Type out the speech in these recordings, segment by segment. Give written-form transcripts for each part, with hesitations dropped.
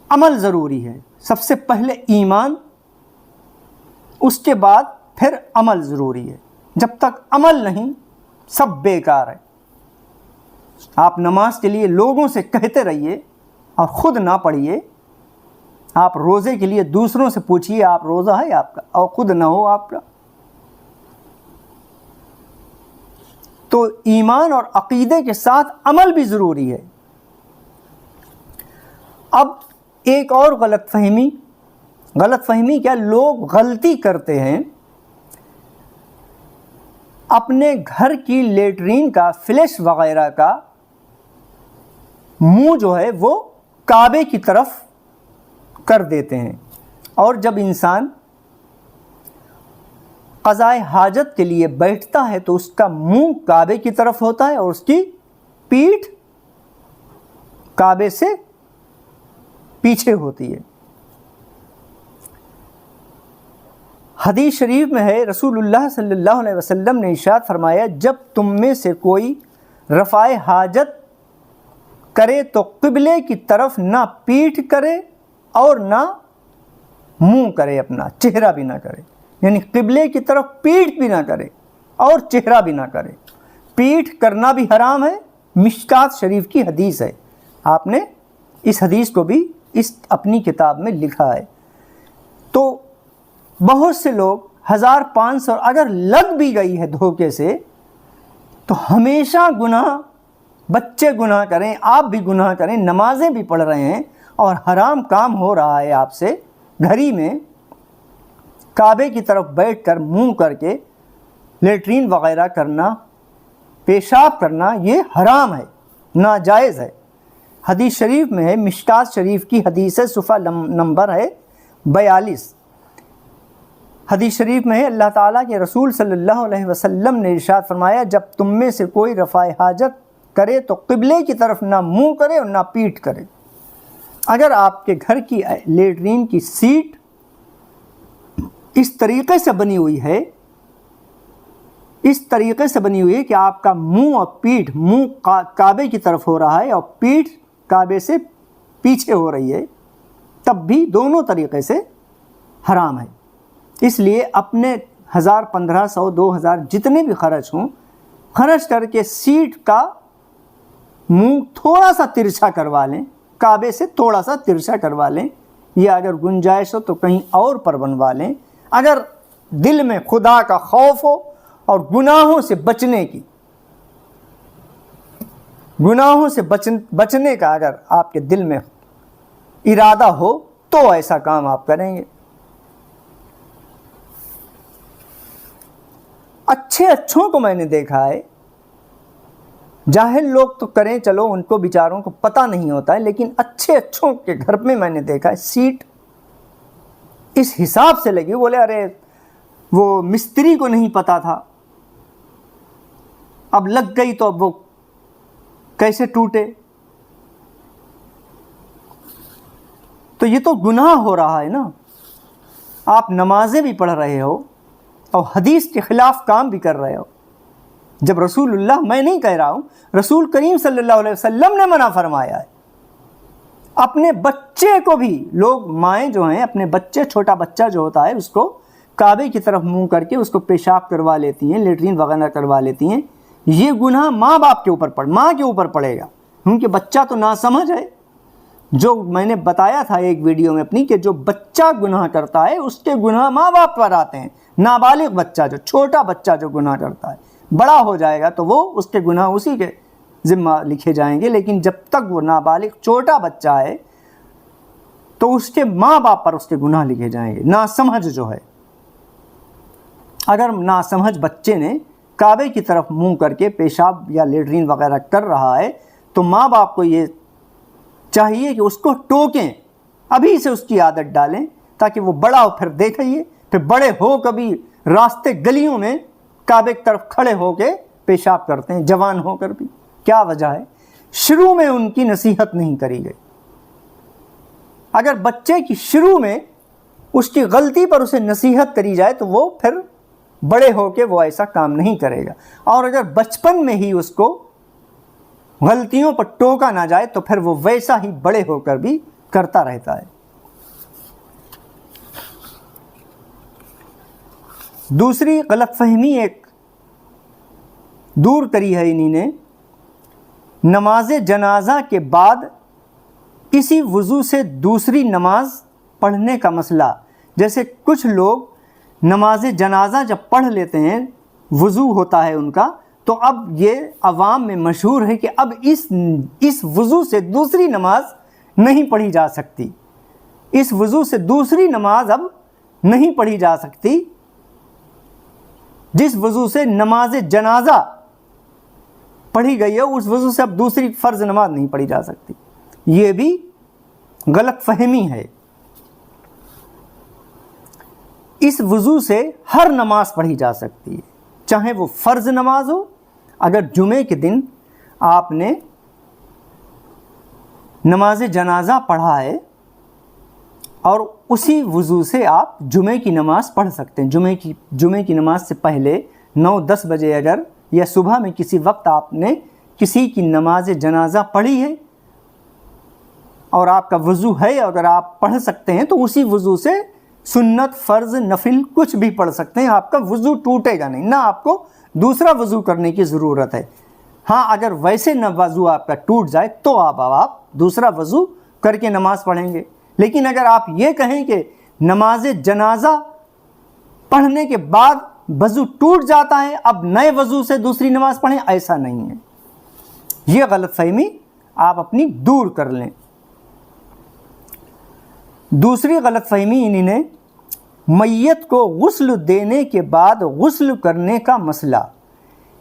عمل ضروری ہے. سب سے پہلے ایمان، اس کے بعد پھر عمل ضروری ہے. جب تک عمل نہیں سب بیکار ہے. آپ نماز کے لیے لوگوں سے کہتے رہیے اور خود نہ پڑھیے. آپ روزے کے لیے دوسروں سے پوچھیے آپ روزہ ہے آپ کا اور خود نہ ہو آپ کا. تو ایمان اور عقیدے کے ساتھ عمل بھی ضروری ہے. اب ایک اور غلط فہمی کیا، لوگ غلطی کرتے ہیں، اپنے گھر کی لیٹرین کا فلش وغیرہ کا منہ جو ہے وہ کعبے کی طرف کر دیتے ہیں، اور جب انسان قضائے حاجت کے لیے بیٹھتا ہے تو اس کا منہ کعبے کی طرف ہوتا ہے اور اس کی پیٹھ کعبے سے پیچھے ہوتی ہے. حدیث شریف میں ہے، رسول اللہ صلی اللہ علیہ وسلم نے ارشاد فرمایا، جب تم میں سے کوئی رفع حاجت کرے تو قبلے کی طرف نہ پیٹھ کرے اور نہ منہ کرے، اپنا چہرہ بھی نہ کرے. یعنی قبلے کی طرف پیٹھ بھی نہ کرے اور چہرہ بھی نہ کرے. پیٹھ کرنا بھی حرام ہے. مشکات شریف کی حدیث ہے. آپ نے اس حدیث کو بھی اس اپنی کتاب میں لکھا ہے. تو بہت سے لوگ 1500 اگر لگ بھی گئی ہے دھوکے سے تو ہمیشہ گناہ، بچے گناہ کریں، آپ بھی گناہ کریں، نمازیں بھی پڑھ رہے ہیں اور حرام کام ہو رہا ہے آپ سے. گھری میں کعبے کی طرف بیٹھ کر منہ کر کے لیٹرین وغیرہ کرنا، پیشاب کرنا، یہ حرام ہے، ناجائز ہے. حدیث شریف میں ہے، مشکات شریف کی حدیث ہے، صفحہ نمبر ہے 42. حدیث شریف میں ہے، اللہ تعالیٰ کے رسول صلی اللہ علیہ وسلم نے ارشاد فرمایا، جب تم میں سے کوئی رفع حاجت کرے تو قبلے کی طرف نہ منہ کرے اور نہ پیٹھ کرے. اگر آپ کے گھر کی لیٹرین کی سیٹ اس طریقے سے بنی ہوئی ہے کہ آپ کا منہ اور پیٹھ، منہ کعبے کی طرف ہو رہا ہے اور پیٹھ کعبے سے پیچھے ہو رہی ہے، تب بھی دونوں طریقے سے حرام ہے. اس لیے اپنے 1000 1500 2000 جتنے بھی خرچ ہوں، خرچ کر کے سیٹ کا منہ تھوڑا سا ترچھا کروا لیں، کعبے سے تھوڑا سا ترچھا کروا لیں، یا اگر گنجائش ہو تو کہیں اور پر بنوا لیں. اگر دل میں خدا کا خوف ہو اور گناہوں سے بچنے کا اگر آپ کے دل میں ارادہ ہو تو ایسا کام آپ کریں گے. اچھوں کو میں نے دیکھا ہے، جاہل لوگ تو کریں، چلو ان کو بیچاروں کو پتہ نہیں ہوتا ہے، لیکن اچھوں کے گھر میں میں نے دیکھا ہے سیٹ اس حساب سے لگی. بولے ارے وہ مستری کو نہیں پتا تھا، اب لگ گئی تو اب وہ کیسے ٹوٹے. تو یہ تو گناہ ہو رہا ہے نا. آپ نمازیں بھی پڑھ رہے ہو اور حدیث کے خلاف کام بھی کر رہے ہو. جب رسول اللہ، میں نہیں کہہ رہا ہوں، رسول کریم صلی اللہ علیہ وسلم نے منع فرمایا ہے. اپنے بچے کو بھی لوگ، مائیں جو ہیں اپنے بچے، چھوٹا بچہ جو ہوتا ہے اس کو کعبے کی طرف منہ کر کے اس کو پیشاب کروا لیتی ہیں، لیٹرین وغیرہ کروا لیتی ہیں. یہ گناہ ماں باپ کے اوپر ماں کے اوپر پڑے گا، کیونکہ بچہ تو ناسمجھ ہے. جو میں نے بتایا تھا ایک ویڈیو میں اپنی، کہ جو بچہ گناہ کرتا ہے اس کے گناہ ماں باپ پر آتے ہیں. نابالغ بچہ، جو چھوٹا بچہ جو گناہ کرتا ہے، بڑا ہو جائے گا تو وہ اس کے گناہ اسی کے ذمہ لکھے جائیں گے، لیکن جب تک وہ نابالغ چھوٹا بچہ ہے تو اس کے ماں باپ پر اس کے گناہ لکھے جائیں گے. ناسمجھ جو ہے، اگر ناسمجھ بچے نے کعبے کی طرف منہ کر کے پیشاب یا لیٹرین وغیرہ کر رہا ہے تو ماں باپ کو یہ چاہیے کہ اس کو ٹوکیں، ابھی سے اس کی عادت ڈالیں، تاکہ وہ بڑا ہو پھر دیکھئے، پھر بڑے ہو کبھی راستے گلیوں میں کعبے کی طرف کھڑے ہو کے پیشاب کرتے ہیں، جوان ہو کر بھی. کیا وجہ ہے؟ شروع میں ان کی نصیحت نہیں کری گئی. اگر بچے کی شروع میں اس کی غلطی پر اسے نصیحت کری جائے تو وہ پھر بڑے ہو کے وہ ایسا کام نہیں کرے گا. اور اگر بچپن میں ہی اس کو غلطیوں پر ٹوکا نہ جائے تو پھر وہ ویسا ہی بڑے ہو کر بھی کرتا رہتا ہے۔ دوسری غلط فہمی ایک دور کری ہے انہی نے، نماز جنازہ کے بعد اسی وضو سے دوسری نماز پڑھنے کا مسئلہ۔ جیسے کچھ لوگ نماز جنازہ جب پڑھ لیتے ہیں، وضو ہوتا ہے ان کا، تو اب یہ عوام میں مشہور ہے کہ اب اس وضو سے دوسری نماز نہیں پڑھی جا سکتی، اس وضو سے دوسری نماز اب نہیں پڑھی جا سکتی، جس وضو سے نماز جنازہ پڑھی گئی ہے اس وضو سے اب دوسری فرض نماز نہیں پڑھی جا سکتی۔ یہ بھی غلط فہمی ہے۔ اس وضو سے ہر نماز پڑھی جا سکتی ہے، چاہے وہ فرض نماز ہو۔ اگر جمعے کے دن آپ نے نماز جنازہ پڑھا ہے اور اسی وضو سے آپ جمعے کی نماز پڑھ سکتے ہیں، جمعے کی نماز سے پہلے 9-10 بجے اگر یا صبح میں کسی وقت آپ نے کسی کی نماز جنازہ پڑھی ہے اور آپ کا وضو ہے، اگر آپ پڑھ سکتے ہیں تو اسی وضو سے سنت، فرض، نفل کچھ بھی پڑھ سکتے ہیں، آپ کا وضو ٹوٹے گا نہیں، نہ آپ کو دوسرا وضو کرنے کی ضرورت ہے۔ ہاں اگر ویسے نہ وضو آپ کا ٹوٹ جائے تو آپ دوسرا وضو کر کے نماز پڑھیں گے۔ لیکن اگر آپ یہ کہیں کہ نماز جنازہ پڑھنے کے بعد وضو ٹوٹ جاتا ہے، اب نئے وضو سے دوسری نماز پڑھیں، ایسا نہیں ہے۔ یہ غلط فہمی آپ اپنی دور کر لیں۔ دوسری غلط فہمی انہی نے میت کو غسل دینے کے بعد غسل کرنے کا مسئلہ،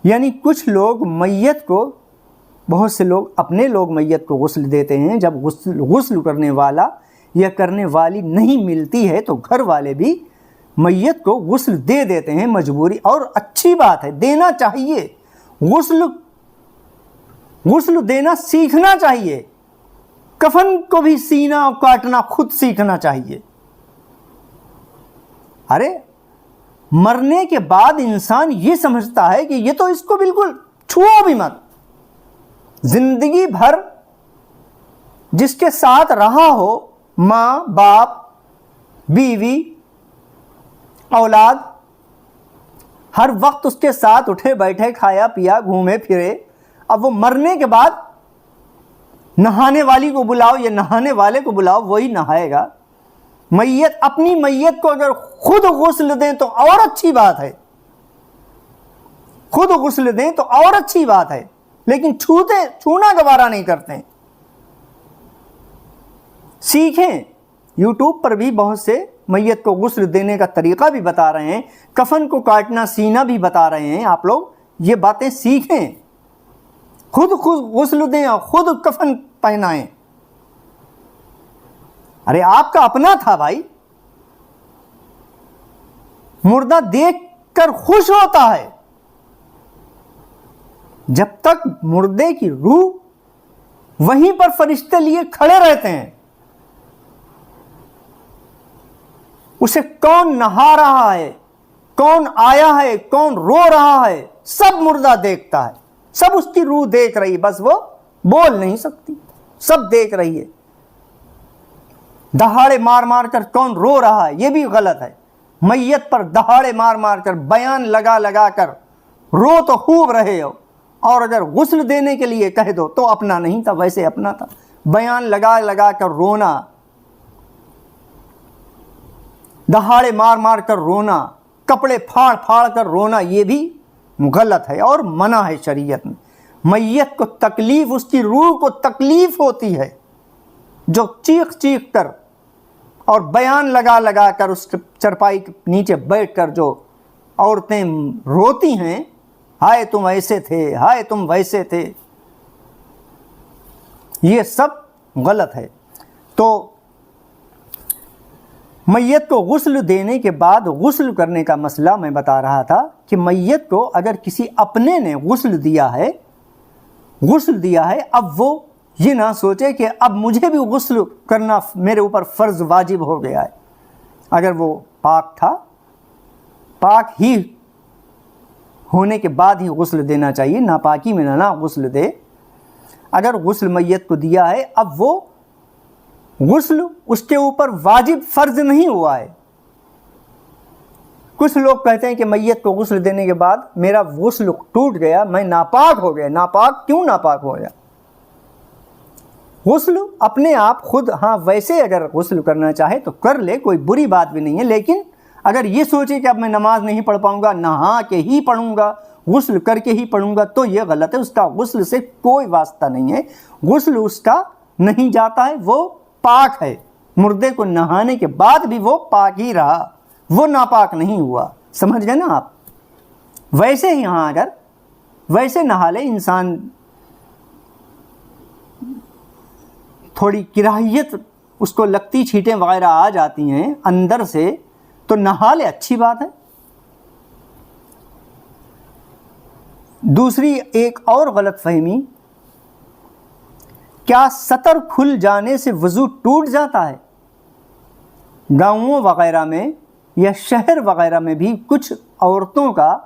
یعنی کچھ لوگ میت کو، بہت سے لوگ اپنے لوگ میت کو غسل دیتے ہیں، جب غسل کرنے والا یا کرنے والی نہیں ملتی ہے تو گھر والے بھی میت کو غسل دے دیتے ہیں مجبوری، اور اچھی بات ہے، دینا چاہیے۔ غسل دینا سیکھنا چاہیے، کفن کو بھی سینا اور کاٹنا خود سیکھنا چاہیے۔ ارے مرنے کے بعد انسان یہ سمجھتا ہے کہ یہ تو اس کو بالکل چھوؤ بھی مت، زندگی بھر جس کے ساتھ رہا ہو، ماں، باپ، بیوی، اولاد، ہر وقت اس کے ساتھ اٹھے بیٹھے، کھایا پیا، گھومے پھرے، اب وہ مرنے کے بعد نہانے والی کو بلاؤ یا نہانے والے کو بلاؤ، وہی نہائے گا۔ اپنی میت کو اگر خود غسل دیں تو اور اچھی بات ہے، خود غسل دیں تو اور اچھی بات ہے، لیکن چھونا گوارا نہیں کرتے۔ سیکھیں، یوٹیوب پر بھی بہت سے میت کو غسل دینے کا طریقہ بھی بتا رہے ہیں، کفن کو کاٹنا سینا بھی بتا رہے ہیں، آپ لوگ یہ باتیں سیکھیں، خود غسل دیں اور خود کفن پہنائیں۔ ارے آپ کا اپنا تھا بھائی، مردہ دیکھ کر خوش ہوتا ہے، جب تک مردے کی روح وہیں پر فرشتے لیے کھڑے رہتے ہیں، اسے کون نہا رہا ہے، کون آیا ہے، کون رو رہا ہے، سب مردہ دیکھتا ہے، سب اس کی روح دیکھ رہی ہے، بس وہ بول نہیں سکتی، سب دیکھ رہی ہے۔ دہاڑے مار مار کر کون رو رہا ہے، یہ بھی غلط ہے۔ میت پر دہاڑے مار مار کر، بیان لگا لگا کر رو تو خوب رہے ہو، اور اگر غسل دینے کے لیے کہہ دو تو اپنا نہیں تھا، ویسے اپنا تھا۔ بیان لگا لگا کر رونا، دہاڑے مار مار کر رونا، کپڑے پھاڑ پھاڑ کر رونا، یہ بھی غلط ہے اور منع ہے شریعت میں۔ میت کو تکلیف، اس کی روح کو تکلیف ہوتی ہے، جو چیخ چیخ کر اور بیان لگا لگا کر اس چرپائی کے نیچے بیٹھ کر جو عورتیں روتی ہیں، ہائے تم ایسے تھے، ہائے تم ویسے تھے، یہ سب غلط ہے۔ تو میت کو غسل دینے کے بعد غسل کرنے کا مسئلہ میں بتا رہا تھا کہ میت کو اگر کسی اپنے نے غسل دیا ہے، اب وہ یہ نہ سوچے کہ اب مجھے بھی غسل کرنا میرے اوپر فرض واجب ہو گیا ہے۔ اگر وہ پاک تھا، پاک ہی ہونے کے بعد ہی غسل دینا چاہیے، ناپاکی میں نہ غسل دے۔ اگر غسل میت کو دیا ہے، اب وہ غسل اس کے اوپر واجب فرض نہیں ہوا ہے۔ کچھ لوگ کہتے ہیں کہ میت کو غسل دینے کے بعد میرا غسل ٹوٹ گیا، میں ناپاک ہو گیا۔ ناپاک کیوں ناپاک ہو گیا؟ غسل اپنے آپ خود، ہاں ویسے اگر غسل کرنا چاہے تو کر لے، کوئی بری بات بھی نہیں ہے، لیکن اگر یہ سوچے کہ اب میں نماز نہیں پڑھ پاؤں گا، نہا کے ہی پڑھوں گا، غسل کر کے ہی پڑھوں گا، تو یہ غلط ہے۔ اس کا غسل سے کوئی واسطہ نہیں ہے، غسل اس کا نہیں جاتا ہے، وہ پاک ہے۔ مردے کو نہانے کے بعد بھی وہ پاک ہی رہا، وہ ناپاک نہیں ہوا۔ سمجھ گئے نا آپ؟ ویسے ہی ہاں اگر ویسے نہا لے انسان، تھوڑی کراہیت اس کو لگتی، چھینٹیں وغیرہ آ جاتی ہیں اندر سے، تو نہا لے، اچھی بات ہے۔ دوسری ایک اور غلط فہمی، کیا سطر کھل جانے سے وضو ٹوٹ جاتا ہے؟ گاؤں وغیرہ میں یا شہر وغیرہ میں بھی کچھ عورتوں کا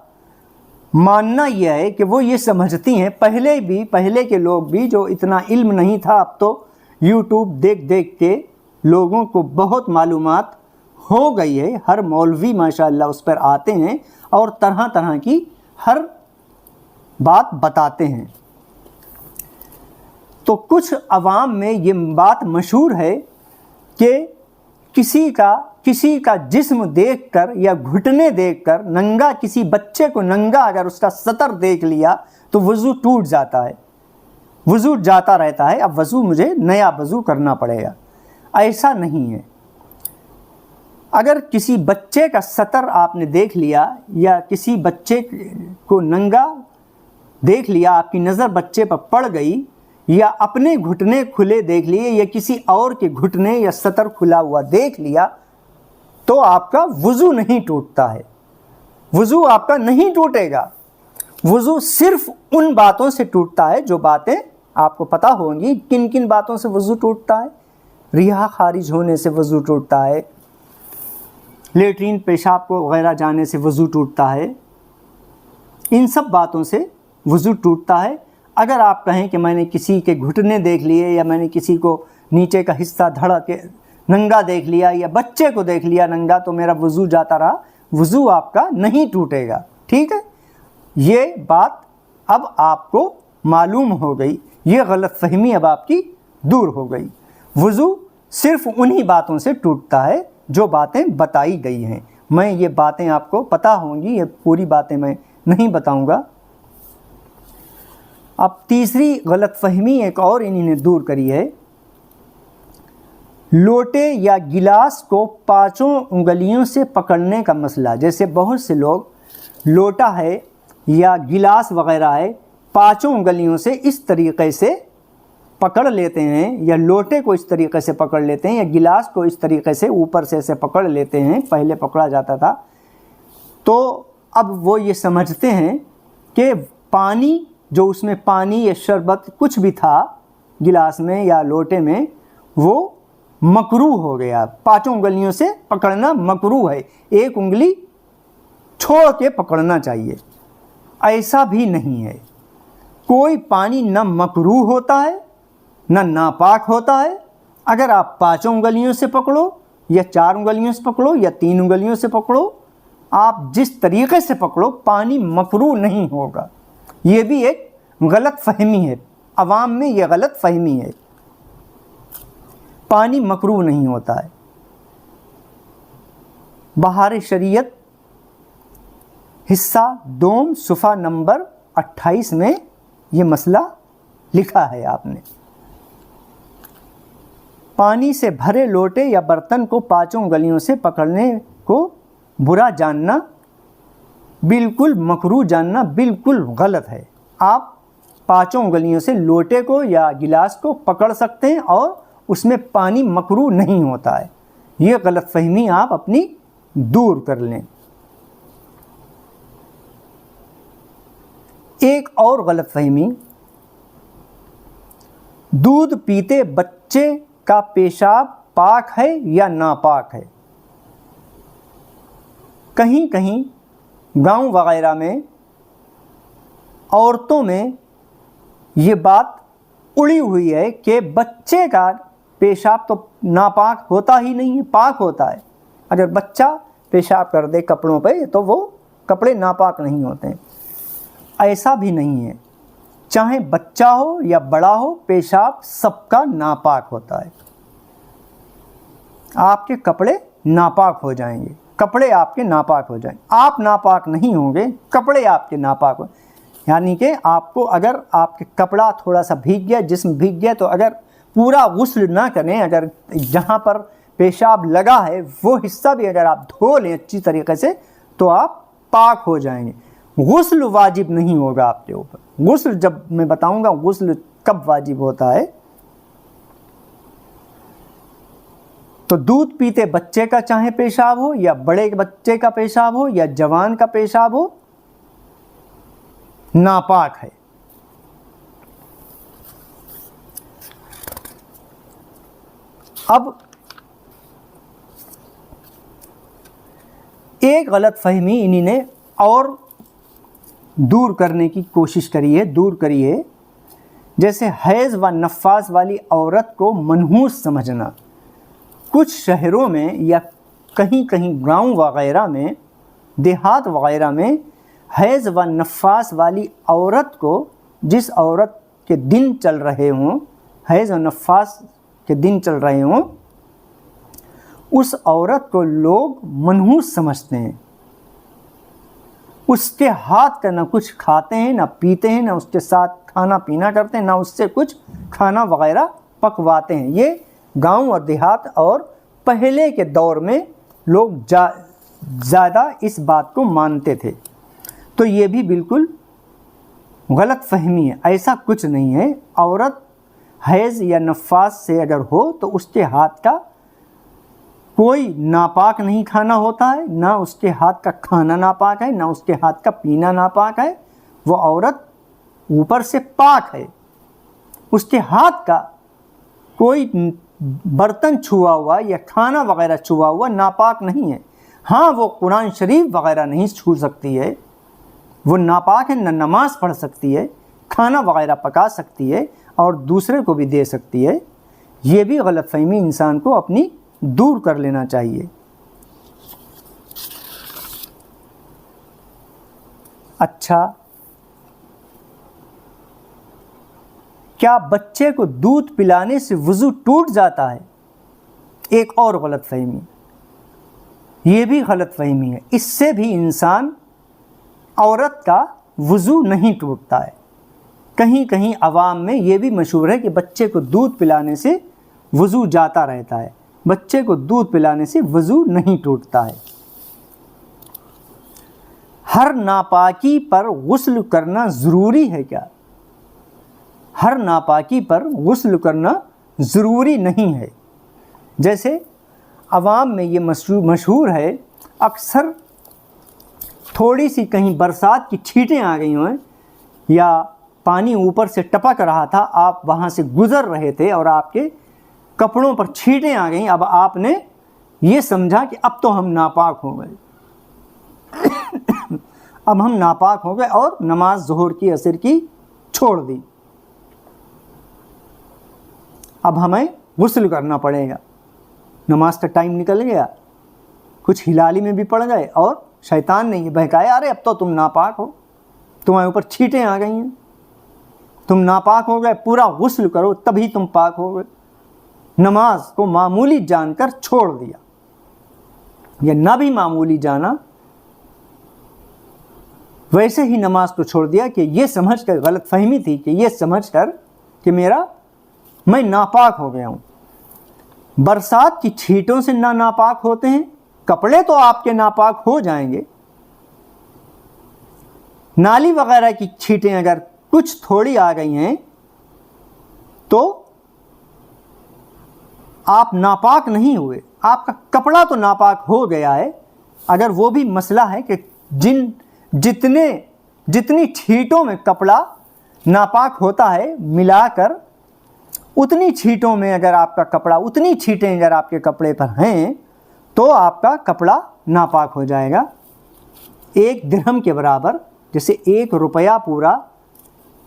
ماننا یہ ہے کہ وہ یہ سمجھتی ہیں، پہلے کے لوگ بھی، جو اتنا علم نہیں تھا، اب تو یوٹیوب دیکھ دیکھ کے لوگوں کو بہت معلومات ہو گئی ہے، ہر مولوی ماشاءاللہ اس پر آتے ہیں اور طرح طرح کی ہر بات بتاتے ہیں۔ تو کچھ عوام میں یہ بات مشہور ہے کہ کسی کا جسم دیکھ کر یا گھٹنے دیکھ کر، ننگا کسی بچے کو ننگا اگر اس کا سطر دیکھ لیا تو وضو ٹوٹ جاتا ہے، وضو جاتا رہتا ہے، اب وضو مجھے نیا وضو کرنا پڑے گا۔ ایسا نہیں ہے۔ اگر کسی بچے کا سطر آپ نے دیکھ لیا یا کسی بچے کو ننگا دیکھ لیا، آپ کی نظر بچے پر پڑ گئی، یا اپنے گھٹنے کھلے دیکھ لیے یا کسی اور کے گھٹنے یا سطر کھلا ہوا دیکھ لیا، تو آپ کا وضو نہیں ٹوٹتا ہے، وضو آپ کا نہیں ٹوٹے گا۔ وضو صرف ان باتوں سے ٹوٹتا ہے جو باتیں آپ کو پتہ ہوں گی، کن کن باتوں سے وضو ٹوٹتا ہے۔ ریحہ خارج ہونے سے وضو ٹوٹتا ہے، لیٹرین پیشاب کو وغیرہ جانے سے وضو ٹوٹتا ہے، ان سب باتوں سے وضو ٹوٹتا ہے۔ اگر آپ کہیں کہ میں نے کسی کے گھٹنے دیکھ لیے یا میں نے کسی کو نیچے کا حصہ دھڑ کے ننگا دیکھ لیا یا بچے کو دیکھ لیا ننگا تو میرا وضو جاتا رہا، وضو آپ کا نہیں ٹوٹے گا، ٹھیک ہے؟ یہ بات اب آپ کو معلوم ہو گئی، یہ غلط فہمی اب آپ کی دور ہو گئی۔ وضو صرف انہی باتوں سے ٹوٹتا ہے جو باتیں بتائی گئی ہیں۔ میں یہ باتیں آپ کو پتہ ہوں گی، یہ پوری باتیں میں نہیں بتاؤں گا۔ اب تیسری غلط فہمی ایک اور انہی نے دور کری ہے، لوٹے یا گلاس کو پانچوں انگلیوں سے پکڑنے کا مسئلہ۔ جیسے بہت سے لوگ لوٹا ہے یا گلاس وغیرہ ہے، پانچوں انگلیوں سے اس طریقے سے پکڑ لیتے ہیں، یا لوٹے کو اس طریقے سے پکڑ لیتے ہیں، یا گلاس کو اس طریقے سے اوپر سے ایسے پکڑ لیتے ہیں، پہلے پکڑا جاتا تھا۔ تو اب وہ یہ سمجھتے ہیں کہ پانی، جو اس میں پانی یا شربت کچھ بھی تھا گلاس میں یا لوٹے میں، وہ مکروہ ہو گیا، پانچوں انگلیوں سے پکڑنا مکروہ ہے، ایک انگلی چھوڑ کے پکڑنا چاہیے۔ ایسا بھی نہیں ہے، کوئی پانی نہ مکروہ ہوتا ہے نہ ناپاک ہوتا ہے۔ اگر آپ پانچوں انگلیوں سے پکڑو یا چار انگلیوں سے پکڑو یا تین انگلیوں سے پکڑو، آپ جس طریقے سے پکڑو، پانی مکروہ نہیں ہوگا۔ یہ بھی ایک غلط فہمی ہے، عوام میں یہ غلط فہمی ہے، پانی مکروہ نہیں ہوتا ہے۔ بہار شریعت حصہ دوم صفحہ نمبر 28 میں یہ مسئلہ لکھا ہے آپ نے۔ پانی سے بھرے لوٹے یا برتن کو پانچوں انگلیوں سے پکڑنے کو برا جاننا، بالکل مکروہ جاننا بالکل غلط ہے۔ آپ پانچوں انگلیوں سے لوٹے کو یا گلاس کو پکڑ سکتے ہیں اور اس میں پانی مکروہ نہیں ہوتا ہے۔ یہ غلط فہمی آپ اپنی دور کر لیں۔ ایک اور غلط فہمی، دودھ پیتے بچے کا پیشاب پاک ہے یا ناپاک ہے۔ کہیں کہیں گاؤں وغیرہ میں عورتوں میں یہ بات اڑی ہوئی ہے کہ بچے کا پیشاب تو ناپاک ہوتا ہی نہیں ہے، پاک ہوتا ہے۔ اگر بچہ پیشاب کر دے کپڑوں پہ تو وہ کپڑے ناپاک نہیں ہوتے ہیں۔ ایسا بھی نہیں ہے، چاہے بچہ ہو یا بڑا ہو، پیشاب سب کا ناپاک ہوتا ہے۔ آپ کے کپڑے ناپاک ہو جائیں گے، کپڑے آپ کے ناپاک ہو جائیں گے، آپ ناپاک نہیں ہوں گے، کپڑے آپ کے ناپاک ہو، یعنی کہ آپ کو اگر آپ کے کپڑا تھوڑا سا بھیگ گیا، جسم بھیگ گیا، تو اگر پورا غسل نہ کریں، اگر جہاں پر پیشاب لگا ہے وہ حصہ بھی اگر آپ دھو لیں اچھی طریقے سے تو آپ پاک ہو جائیں گے۔ غسل واجب نہیں ہوگا آپ کے اوپر۔ غسل جب میں بتاؤں گا غسل کب واجب ہوتا ہے، تو دودھ پیتے بچے کا چاہے پیشاب ہو یا بڑے بچے کا پیشاب ہو یا جوان کا پیشاب ہو، ناپاک ہے۔ اب ایک غلط فہمی انہی نے اور دور کرنے کی کوشش کری ہے، جیسے حیض و نفاس والی عورت کو منحوس سمجھنا۔ کچھ شہروں میں یا کہیں گاؤں وغیرہ میں، دیہات وغیرہ میں، حیض و نفاس والی عورت کو، جس عورت کے دن چل رہے ہوں، حیض و نفاس کے دن چل رہے ہوں، اس عورت کو لوگ منحوس سمجھتے ہیں۔ اس کے ہاتھ کا نہ کچھ کھاتے ہیں نہ پیتے ہیں، نہ اس کے ساتھ کھانا پینا کرتے ہیں، نہ اس سے کچھ کھانا وغیرہ پکواتے ہیں۔ یہ گاؤں اور دیہات اور پہلے کے دور میں لوگ زیادہ اس بات کو مانتے تھے۔ تو یہ بھی بالکل غلط فہمی ہے، ایسا کچھ نہیں ہے۔ عورت حیض یا نفاس سے اگر ہو تو اس کے ہاتھ کا کوئی ناپاک نہیں کھانا ہوتا ہے، نہ اس کے ہاتھ کا کھانا ناپاک ہے، نہ اس کے ہاتھ کا پینا ناپاک ہے۔ وہ عورت اوپر سے پاک ہے، اس کے ہاتھ کا کوئی برتن چھوا ہوا یا کھانا وغیرہ چھوا ہوا ناپاک نہیں ہے۔ ہاں وہ قرآن شریف وغیرہ نہیں چھو سکتی ہے، وہ ناپاک ہے، نہ نماز پڑھ سکتی ہے، کھانا وغیرہ پکا سکتی ہے اور دوسرے کو بھی دے سکتی ہے۔ یہ بھی غلط فہمی انسان کو اپنی دور کر لینا چاہیے۔ اچھا، کیا بچے کو دودھ پلانے سے وضو ٹوٹ جاتا ہے؟ ایک اور غلط فہمی، یہ بھی غلط فہمی ہے۔ اس سے بھی انسان، عورت کا وضو نہیں ٹوٹتا ہے۔ کہیں عوام میں یہ بھی مشہور ہے کہ بچے کو دودھ پلانے سے وضو جاتا رہتا ہے۔ بچے کو دودھ پلانے سے وضو نہیں ٹوٹتا ہے۔ ہر ناپاکی پر غسل کرنا ضروری ہے کیا؟ ہر ناپاکی پر غسل کرنا ضروری نہیں ہے۔ جیسے عوام میں یہ مشہور ہے، اکثر تھوڑی سی کہیں برسات کی چھینٹیں آ گئی ہوں یا پانی اوپر سے ٹپک رہا تھا، آپ وہاں سے گزر رہے تھے اور آپ کے کپڑوں پر چھینٹیں آ گئیں، اب آپ نے یہ سمجھا کہ اب تو ہم ناپاک ہو گئے، اب ہم ناپاک ہو گئے اور نماز ظہر کی عصر کی چھوڑ دی، اب ہمیں غسل کرنا پڑے گا۔ نماز کا ٹائم نکل گیا، کچھ ہلالی میں بھی پڑ گئے اور شیطان نے یہ بہکایا، ارے اب تو تم ناپاک ہو، تمہارے اوپر چھینٹیں آ گئی ہیں، تم ناپاک ہو گئے، پورا غسل کرو تبھی تم پاک ہو گئے۔ نماز کو معمولی جان کر چھوڑ دیا، یا نہ بھی معمولی جانا، ویسے ہی نماز کو چھوڑ دیا کہ یہ سمجھ کر، غلط فہمی تھی کہ یہ سمجھ کر کہ میں ناپاک ہو گیا ہوں۔ برسات کی چھینٹوں سے نہ ناپاک ہوتے ہیں، کپڑے تو آپ کے ناپاک ہو جائیں گے۔ نالی وغیرہ کی چھینٹیں اگر کچھ تھوڑی آ گئی ہیں تو آپ ناپاک نہیں ہوئے، آپ کا کپڑا تو ناپاک ہو گیا ہے۔ اگر وہ بھی مسئلہ ہے کہ جتنی چھینٹوں میں کپڑا ناپاک ہوتا ہے ملا کر، اتنی چھینٹوں میں اگر آپ کا کپڑا، اتنی چھینٹیں اگر آپ کے کپڑے پر ہیں تو آپ کا کپڑا ناپاک ہو جائے گا۔ 1 درہم کے برابر، جیسے 1 روپیہ پورا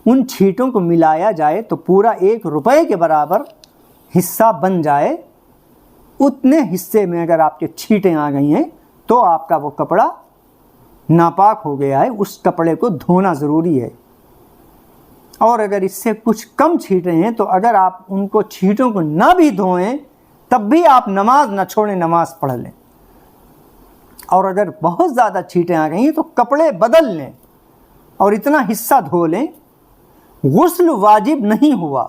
ان چھینٹوں کو ملایا جائے تو پورا 1 روپے کے برابر حصہ بن جائے اتنے حصے میں اگر آپ کے چھینٹیں آ گئی ہیں تو آپ کا وہ کپڑا ناپاک ہو گیا ہے، اس کپڑے کو دھونا ضروری ہے۔ اور اگر اس سے کچھ کم چھینٹیں ہیں تو اگر آپ ان کو چھینٹوں کو نہ بھی دھوئیں تب بھی آپ نماز نہ چھوڑیں، نماز پڑھ لیں۔ اور اگر بہت زیادہ چھینٹیں آ گئی ہیں تو کپڑے بدل لیں اور اتنا حصہ دھو لیں۔ غسل واجب نہیں ہوا،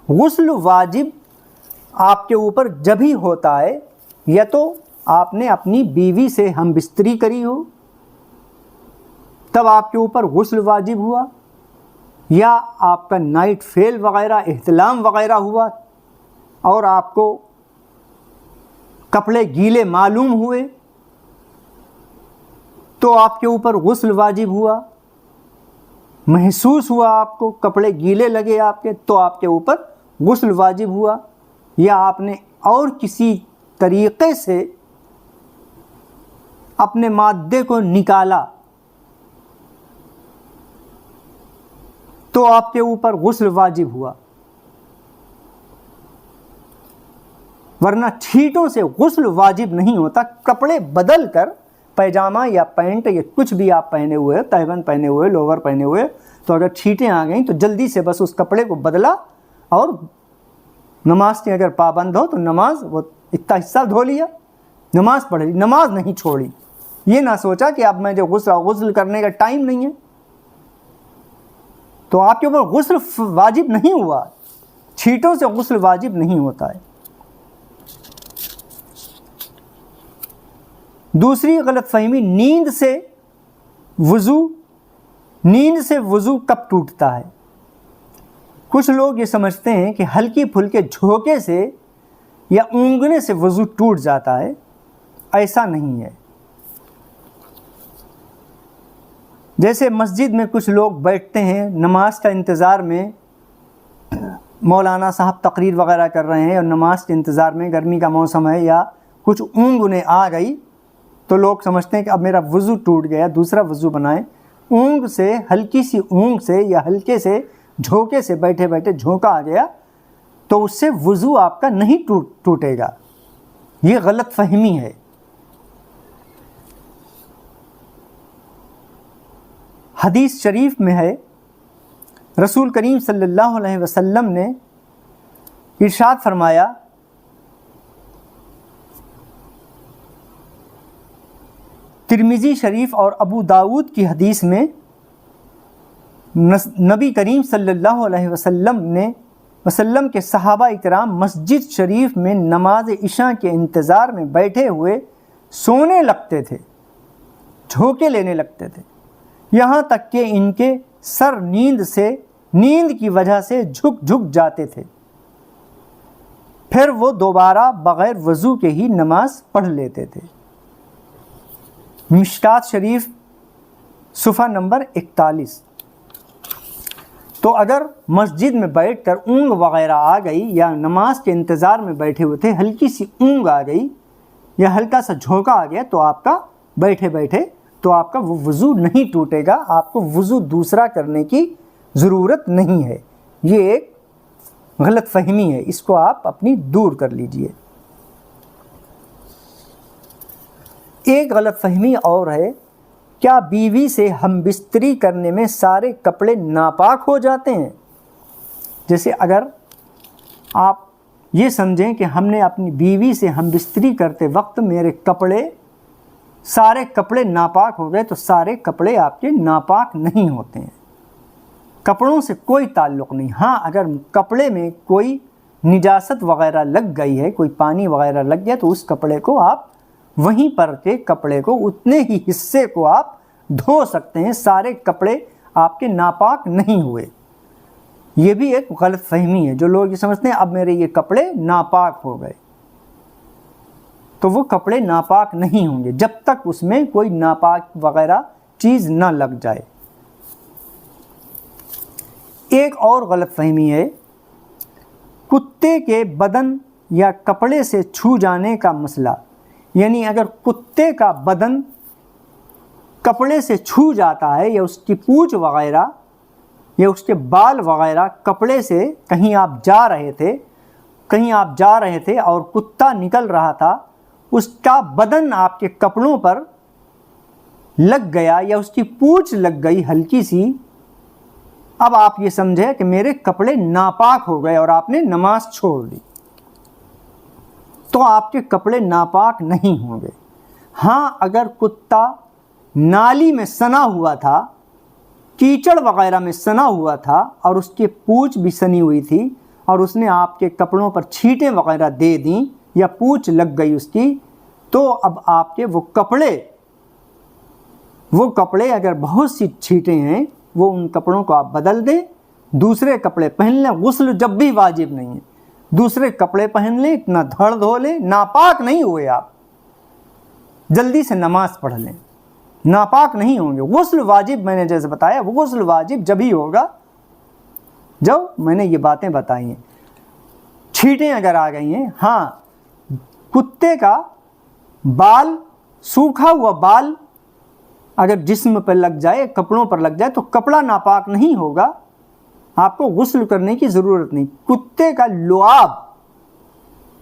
غسل واجب آپ کے اوپر جب ہی ہوتا ہے یا تو آپ نے اپنی بیوی سے ہم بستری کری ہو تب آپ کے اوپر غسل واجب ہوا، یا آپ کا نائٹ فیل وغیرہ احتلام وغیرہ ہوا اور آپ کو کپڑے گیلے معلوم ہوئے تو آپ کے اوپر غسل واجب ہوا، محسوس ہوا آپ کو کپڑے گیلے لگے آپ کے تو آپ کے اوپر غسل واجب ہوا، یا آپ نے اور کسی طریقے سے اپنے مادے کو نکالا تو آپ کے اوپر غسل واجب ہوا، ورنہ چھینٹوں سے غسل واجب نہیں ہوتا۔ کپڑے بدل کر پیجامہ یا پینٹ یا کچھ بھی آپ پہنے ہوئے، تہبند پہنے ہوئے، لوور پہنے ہوئے، تو اگر چھینٹیں آ گئیں تو جلدی سے بس اس کپڑے کو بدلا اور نماز کے اگر پابند ہو تو نماز وہ اتنا حصہ دھو لیا، نماز پڑھ لی، نماز نہیں چھوڑی۔ یہ نہ سوچا کہ اب میں جو غسل کرنے کا ٹائم نہیں ہے، تو آپ کے اوپر غسل واجب نہیں ہوا، چھینٹوں سے غسل واجب نہیں ہوتا ہے۔ دوسری غلط فہمی، نیند سے وضو کب ٹوٹتا ہے؟ کچھ لوگ یہ سمجھتے ہیں کہ ہلکی پھلکے جھونکے سے یا اونگنے سے وضو ٹوٹ جاتا ہے، ایسا نہیں ہے۔ جیسے مسجد میں کچھ لوگ بیٹھتے ہیں نماز کا انتظار میں، مولانا صاحب تقریر وغیرہ کر رہے ہیں اور نماز کے انتظار میں، گرمی کا موسم ہے یا کچھ اونگ انہیں آ گئی تو لوگ سمجھتے ہیں کہ اب میرا وضو ٹوٹ گیا، دوسرا وضو بنائیں۔ اونگ سے، ہلکی سی اونگ سے یا ہلکے سے جھونکے سے بیٹھے بیٹھے جھونکا آ گیا تو اس سے وضو آپ کا نہیں ٹوٹے گا، یہ غلط فہمی ہے۔ حدیث شریف میں ہے، رسول کریم صلی اللہ علیہ وسلم نے ارشاد فرمایا، ترمذی شریف اور ابو داؤد کی حدیث میں نبی کریم صلی اللہ علیہ وسلم کے صحابہ اکرام مسجد شریف میں نماز عشاء کے انتظار میں بیٹھے ہوئے سونے لگتے تھے، جھونکے لینے لگتے تھے، یہاں تک کہ ان کے سر نیند کی وجہ سے جھک جاتے تھے، پھر وہ دوبارہ بغیر وضو کے ہی نماز پڑھ لیتے تھے۔ مشکات شریف صفحہ نمبر 41۔ تو اگر مسجد میں بیٹھ کر اونگ وغیرہ آ گئی یا نماز کے انتظار میں بیٹھے ہوئے تھے، ہلکی سی اونگ آ گئی یا ہلکا سا جھونکا آ گیا تو آپ کا بیٹھے بیٹھے تو آپ کا وہ وضو نہیں ٹوٹے گا، آپ کو وضو دوسرا کرنے کی ضرورت نہیں ہے۔ یہ ایک غلط فہمی ہے، اس کو آپ اپنی دور کر لیجئے۔ ایک غلط فہمی اور ہے، کیا بیوی سے ہم بستری کرنے میں سارے کپڑے ناپاک ہو جاتے ہیں؟ جیسے اگر آپ یہ سمجھیں کہ ہم نے اپنی بیوی سے ہم بستری کرتے وقت میرے سارے کپڑے ناپاک ہو گئے، تو سارے کپڑے آپ کے ناپاک نہیں ہوتے ہیں، کپڑوں سے کوئی تعلق نہیں۔ ہاں، اگر کپڑے میں کوئی نجاست وغیرہ لگ گئی ہے، کوئی پانی وغیرہ لگ گیا تو اس کپڑے کو آپ وہیں پر کے کپڑے کو، اتنے ہی حصے کو آپ دھو سکتے ہیں، سارے کپڑے آپ کے ناپاک نہیں ہوئے۔ یہ بھی ایک غلط فہمی ہے، جو لوگ یہ سمجھتے ہیں اب میرے یہ کپڑے ناپاک ہو گئے، تو وہ کپڑے ناپاک نہیں ہوں گے جب تک اس میں کوئی ناپاک وغیرہ چیز نہ لگ جائے۔ ایک اور غلط فہمی ہے، کتے کے بدن یا کپڑے سے چھو جانے کا مسئلہ، یعنی اگر کتے کا بدن کپڑے سے چھو جاتا ہے یا اس کی پونچھ وغیرہ یا اس کے بال وغیرہ کپڑے سے، کہیں آپ جا رہے تھے کہیں آپ جا رہے تھے اور کتا نکل رہا تھا، اس کا بدن آپ کے کپڑوں پر لگ گیا یا اس کی پونچھ لگ گئی ہلکی سی، اب آپ یہ سمجھے کہ میرے کپڑے ناپاک ہو گئے اور آپ نے نماز چھوڑ دی، تو آپ کے کپڑے ناپاک نہیں ہوں گے۔ ہاں، اگر کتا نالی میں سنا ہوا تھا، کیچڑ وغیرہ میں سنا ہوا تھا اور اس کی پونچھ بھی سنی ہوئی تھی اور اس نے آپ کے کپڑوں پر چھینٹیں وغیرہ دے دیں یا پونچھ لگ گئی اس کی، تو اب آپ کے وہ کپڑے اگر بہت سی چھینٹیں ہیں، وہ ان کپڑوں کو آپ بدل دیں، دوسرے کپڑے پہن لیں۔ غسل جب بھی واجب نہیں ہے، دوسرے کپڑے پہن لیں، اتنا دھڑ دھو لیں، ناپاک نہیں ہوئے آپ، جلدی سے نماز پڑھ لیں، ناپاک نہیں ہوں گے۔ غسل واجب میں نے جیسے بتایا، وہ غسل واجب جب ہی ہوگا جب میں نے یہ باتیں بتائی ہیں۔ چھینٹیں اگر آ گئی ہیں، ہاں، کتے کا بال، سوکھا ہوا بال اگر جسم پر لگ جائے، کپڑوں پر لگ جائے، تو کپڑا ناپاک نہیں ہوگا، آپ کو غسل کرنے کی ضرورت نہیں۔ کتے کا لعاب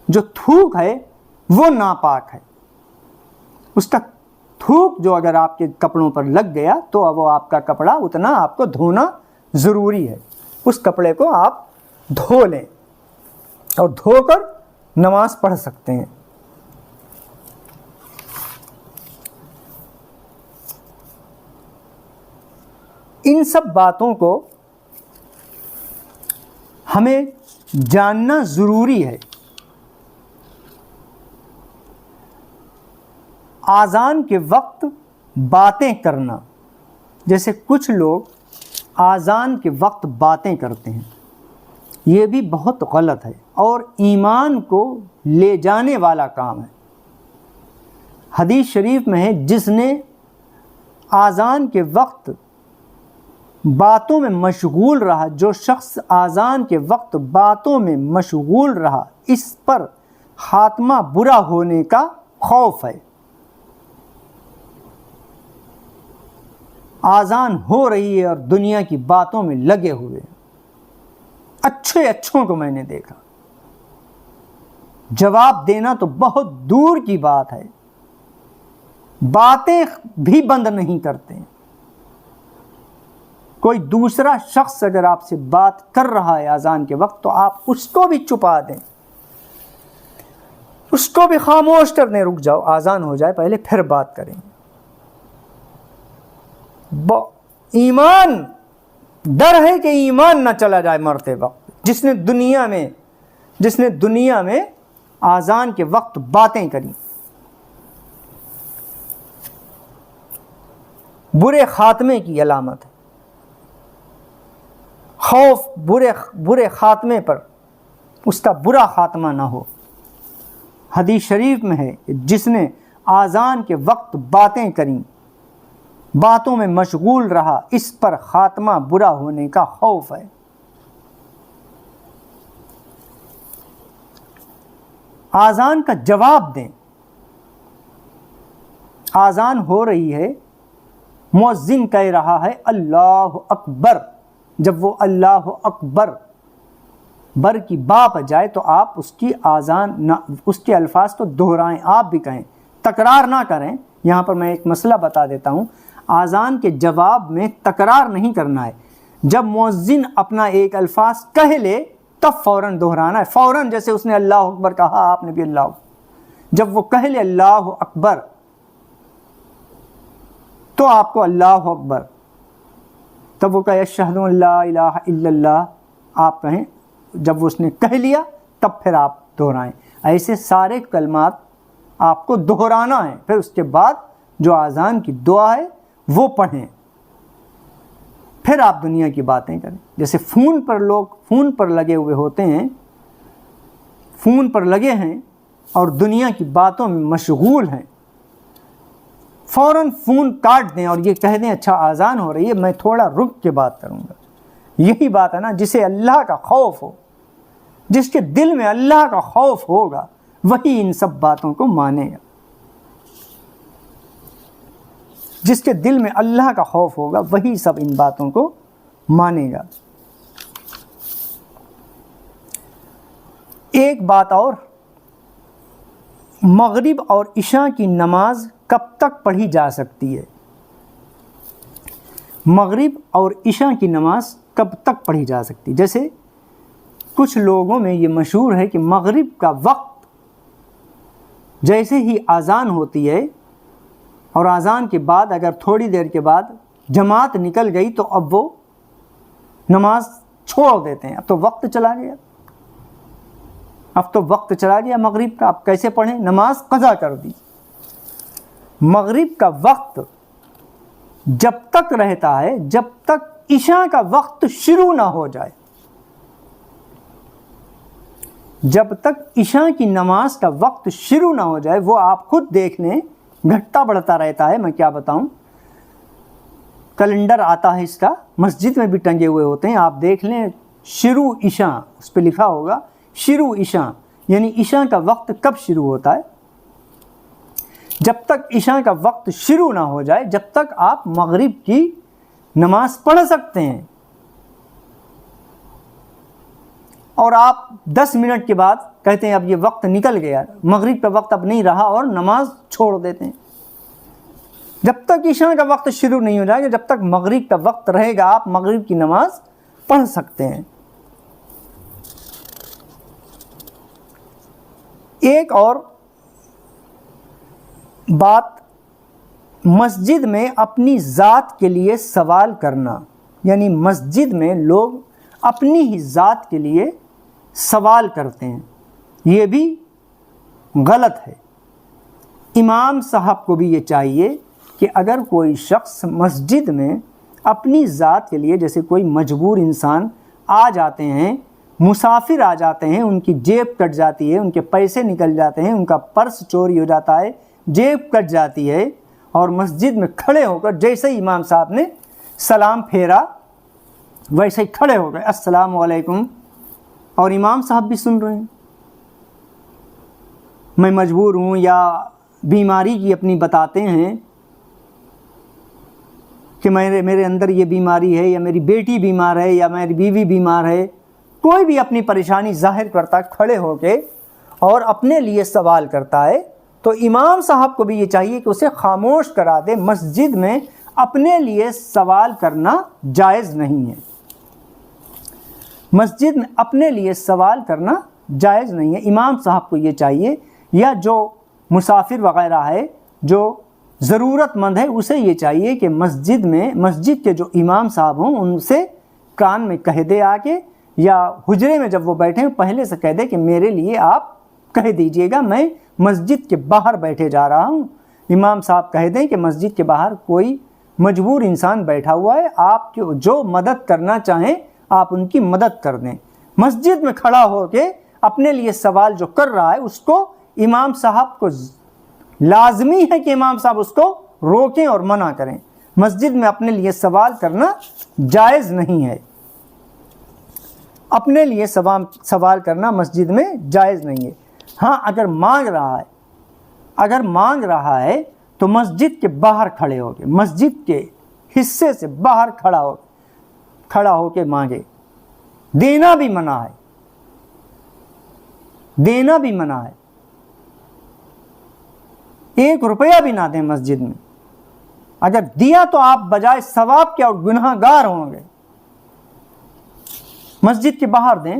جو تھوک ہے وہ ناپاک ہے، اس کا تھوک جو اگر آپ کے کپڑوں پر لگ گیا تو وہ آپ کا کپڑا اتنا آپ کو دھونا ضروری ہے، اس کپڑے کو آپ دھو لیں اور دھو کر نماز پڑھ سکتے ہیں۔ ان سب باتوں کو ہمیں جاننا ضروری ہے۔ آذان کے وقت باتیں کرنا، جیسے کچھ لوگ آذان کے وقت باتیں کرتے ہیں، یہ بھی بہت غلط ہے اور ایمان کو لے جانے والا کام ہے۔ حدیث شریف میں ہے، جس نے آذان کے وقت باتوں میں مشغول رہا، جو شخص آذان کے وقت باتوں میں مشغول رہا، اس پر خاتمہ برا ہونے کا خوف ہے۔ آذان ہو رہی ہے اور دنیا کی باتوں میں لگے ہوئے، اچھوں کو میں نے دیکھا، جواب دینا تو بہت دور کی بات ہے، باتیں بھی بند نہیں کرتے۔ کوئی دوسرا شخص اگر آپ سے بات کر رہا ہے آذان کے وقت، تو آپ اس کو بھی چھپا دیں، اس کو بھی خاموش کر دیں، رک جاؤ، آذان ہو جائے پہلے پھر بات کریں۔ ایمان، ڈر ہے کہ ایمان نہ چلا جائے مرتے وقت، جس نے دنیا میں آذان کے وقت باتیں کری، برے خاتمے کی علامت ہے۔ خوف برے خاتمے پر، اس کا برا خاتمہ نہ ہو۔ حدیث شریف میں ہے، جس نے آذان کے وقت باتیں کریں، باتوں میں مشغول رہا، اس پر خاتمہ برا ہونے کا خوف ہے۔ آذان کا جواب دیں۔ آذان ہو رہی ہے، مؤذن کہہ رہا ہے اللہ اکبر، جب وہ اللہ اکبر بر کی با پر جائے تو آپ اس کی آذان اس کے الفاظ کو دہرائیں، آپ بھی کہیں، تکرار نہ کریں۔ یہاں پر میں ایک مسئلہ بتا دیتا ہوں، آذان کے جواب میں تکرار نہیں کرنا ہے۔ جب مؤذن اپنا ایک الفاظ کہہ لے تب فوراً دہرانا ہے، فوراً، جیسے اس نے اللہ اکبر کہا، آپ نے بھی اللہ اکبر، جب وہ کہہ لے اللہ اکبر تو آپ کو اللہ اکبر، تب وہ کہے اشہد ان لا الہ الا اللہ، آپ کہیں، جب وہ اس نے کہہ لیا تب پھر آپ دہرائیں۔ ایسے سارے کلمات آپ کو دہرانا ہے، پھر اس کے بعد جو آذان کی دعا ہے وہ پڑھیں، پھر آپ دنیا کی باتیں کریں۔ جیسے لوگ فون پر لگے ہوئے ہوتے ہیں، فون پر لگے ہیں اور دنیا کی باتوں میں مشغول ہیں، فوراً فون کاٹ دیں اور یہ کہہ دیں اچھا آذان ہو رہی ہے، میں تھوڑا رک کے بات کروں گا۔ یہی بات ہے نا، جسے اللہ کا خوف ہو، جس کے دل میں اللہ کا خوف ہوگا، وہی ان سب باتوں کو مانے گا۔ جس کے دل میں اللہ کا خوف ہوگا وہی سب ان باتوں کو مانے گا۔ ایک بات اور، مغرب اور عشاء کی نماز کب تک پڑھی جا سکتی ہے؟ مغرب اور عشاء کی نماز کب تک پڑھی جا سکتی؟ جیسے کچھ لوگوں میں یہ مشہور ہے کہ مغرب کا وقت جیسے ہی اذان ہوتی ہے اور اذان کے بعد اگر تھوڑی دیر کے بعد جماعت نکل گئی تو اب وہ نماز چھوڑ دیتے ہیں، اب تو وقت چلا گیا، اب تو وقت چلا گیا مغرب کا، اب کیسے پڑھیں؟ نماز قضا کر دی۔ مغرب کا وقت جب تک رہتا ہے جب تک عشاء کا وقت شروع نہ ہو جائے، جب تک عشاء کی نماز کا وقت شروع نہ ہو جائے۔ وہ آپ خود دیکھ لیں، گھٹتا بڑھتا رہتا ہے، میں کیا بتاؤں، کیلنڈر آتا ہے اس کا، مسجد میں بھی ٹنگے ہوئے ہوتے ہیں، آپ دیکھ لیں شروع عشاء اس پہ لکھا ہوگا، شروع عشاء، یعنی عشاء کا وقت کب شروع ہوتا ہے۔ جب تک عشاء کا وقت شروع نہ ہو جائے جب تک آپ مغرب کی نماز پڑھ سکتے ہیں، اور آپ 10 منٹ کے بعد کہتے ہیں اب یہ وقت نکل گیا، مغرب کا وقت اب نہیں رہا، اور نماز چھوڑ دیتے ہیں۔ جب تک عشاء کا وقت شروع نہیں ہو جائے گا، جب تک مغرب کا وقت رہے گا آپ مغرب کی نماز پڑھ سکتے ہیں۔ ایک اور بات، مسجد میں اپنی ذات کے لیے سوال کرنا، یعنی مسجد میں لوگ اپنی ہی ذات کے لیے سوال کرتے ہیں، یہ بھی غلط ہے۔ امام صاحب کو بھی یہ چاہیے کہ اگر کوئی شخص مسجد میں اپنی ذات کے لیے، جیسے کوئی مجبور انسان آ جاتے ہیں، مسافر آ جاتے ہیں، ان کی جیب کٹ جاتی ہے، ان کے پیسے نکل جاتے ہیں، ان کا پرس چوری ہو جاتا ہے، جیب کٹ جاتی ہے، اور مسجد میں کھڑے ہو کر جیسے ہی امام صاحب نے سلام پھیرا ویسے ہی کھڑے ہو گئے، السلام علیکم، اور امام صاحب بھی سن رہے ہیں، میں مجبور ہوں، یا بیماری کی اپنی بتاتے ہیں کہ میرے اندر یہ بیماری ہے، یا میری بیٹی بیمار ہے، یا میری بیوی بیمار ہے، کوئی بھی اپنی پریشانی ظاہر کرتا ہے کھڑے ہو کے اور اپنے لیے سوال کرتا ہے، تو امام صاحب کو بھی یہ چاہیے کہ اسے خاموش کرا دے۔ مسجد میں اپنے لیے سوال کرنا جائز نہیں ہے، مسجد میں اپنے لیے سوال کرنا جائز نہیں ہے۔ امام صاحب کو یہ چاہیے، یا جو مسافر وغیرہ ہے، جو ضرورت مند ہے، اسے یہ چاہیے کہ مسجد کے جو امام صاحب ہوں ان سے کان میں کہہ دے آ کے، یا حجرے میں جب وہ بیٹھیں پہلے سے کہہ دے کہ میرے لیے آپ کہہ دیجئے گا، میں مسجد کے باہر بیٹھے جا رہا ہوں۔ امام صاحب کہہ دیں کہ مسجد کے باہر کوئی مجبور انسان بیٹھا ہوا ہے، آپ جو مدد کرنا چاہیں آپ ان کی مدد کر دیں۔ مسجد میں کھڑا ہو کے اپنے لیے سوال جو کر رہا ہے اس کو امام صاحب کو لازمی ہے کہ امام صاحب اس کو روکیں اور منع کریں۔ مسجد میں اپنے لیے سوال کرنا جائز نہیں ہے، اپنے لیے سوال کرنا مسجد میں جائز نہیں ہے۔ ہاں اگر مانگ رہا ہے تو مسجد کے باہر کھڑے ہو کے، مسجد کے حصے سے باہر کھڑا ہو کے مانگے، دینا بھی منع ہے، دینا بھی منع ہے، 1 روپیہ بھی نہ دیں مسجد میں، اگر دیا تو آپ بجائے ثواب کے اور گناہ گار ہوں گے۔ مسجد کے باہر دیں،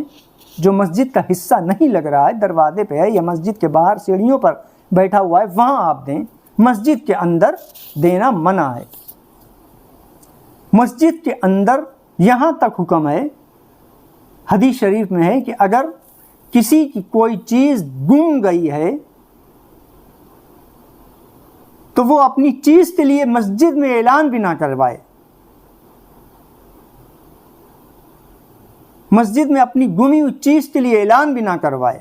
جو مسجد کا حصہ نہیں لگ رہا ہے، دروازے پہ ہے یا مسجد کے باہر سیڑھیوں پر بیٹھا ہوا ہے، وہاں آپ دیں، مسجد کے اندر دینا منع ہے۔ مسجد کے اندر یہاں تک حکم ہے، حدیث شریف میں ہے کہ اگر کسی کی کوئی چیز گم گئی ہے تو وہ اپنی چیز کے لیے مسجد میں اعلان بھی نہ کروائے، مسجد میں اپنی گمی ہوئی چیز کے لیے اعلان بھی نہ کروائے۔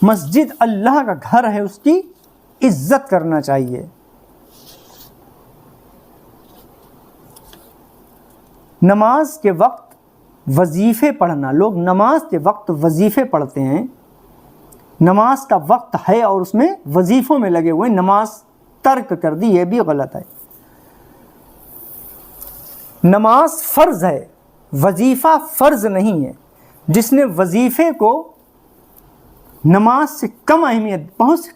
مسجد اللہ کا گھر ہے، اس کی عزت کرنا چاہیے۔ نماز کے وقت وظیفے پڑھنا، لوگ نماز کے وقت وظیفے پڑھتے ہیں، نماز کا وقت ہے اور اس میں وظیفوں میں لگے ہوئے نماز ترک کر دی، یہ بھی غلط ہے۔ نماز فرض ہے، وظیفہ فرض نہیں ہے، جس نے وظیفے کو نماز سے کم اہمیت، بہت سے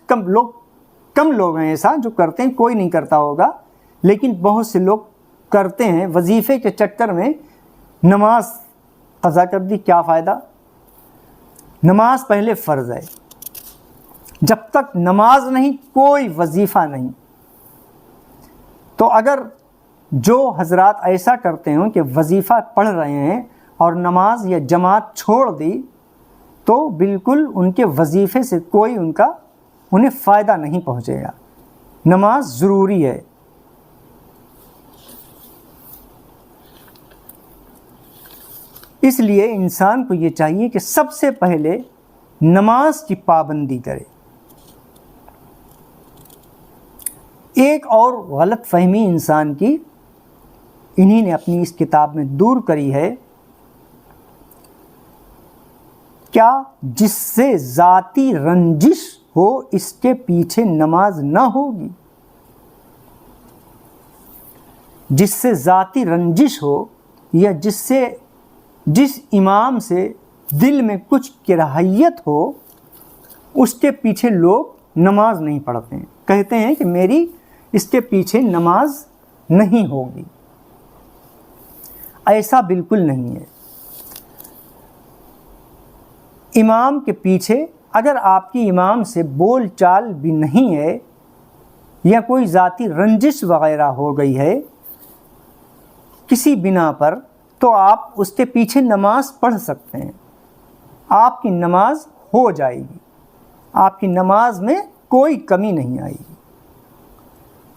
کم لوگ ہیں ایسا جو کرتے ہیں، کوئی نہیں کرتا ہوگا لیکن بہت سے لوگ کرتے ہیں، وظیفے کے چکر میں نماز قضا کر دی، کیا فائدہ؟ نماز پہلے فرض ہے، جب تک نماز نہیں کوئی وظیفہ نہیں۔ تو اگر جو حضرات ایسا کرتے ہوں کہ وظیفہ پڑھ رہے ہیں اور نماز یا جماعت چھوڑ دی تو بالکل ان کے وظیفے سے کوئی انہیں فائدہ نہیں پہنچے گا۔ نماز ضروری ہے۔ اس لیے انسان کو یہ چاہیے کہ سب سے پہلے نماز کی پابندی کرے۔ ایک اور غلط فہمی انسان کی انہی نے اپنی اس کتاب میں دور کری ہے، کیا جس سے ذاتی رنجش ہو اس کے پیچھے نماز نہ ہوگی؟ جس سے ذاتی رنجش ہو یا جس امام سے دل میں کچھ کراہیت ہو اس کے پیچھے لوگ نماز نہیں پڑھتے ہیں، کہتے ہیں کہ میری اس کے پیچھے نماز نہیں ہوگی۔ ایسا بالکل نہیں ہے۔ امام کے پیچھے اگر آپ کی امام سے بول چال بھی نہیں ہے یا کوئی ذاتی رنجش وغیرہ ہو گئی ہے کسی بنا پر، تو آپ اس کے پیچھے نماز پڑھ سکتے ہیں، آپ کی نماز ہو جائے گی، آپ کی نماز میں کوئی کمی نہیں آئے گی۔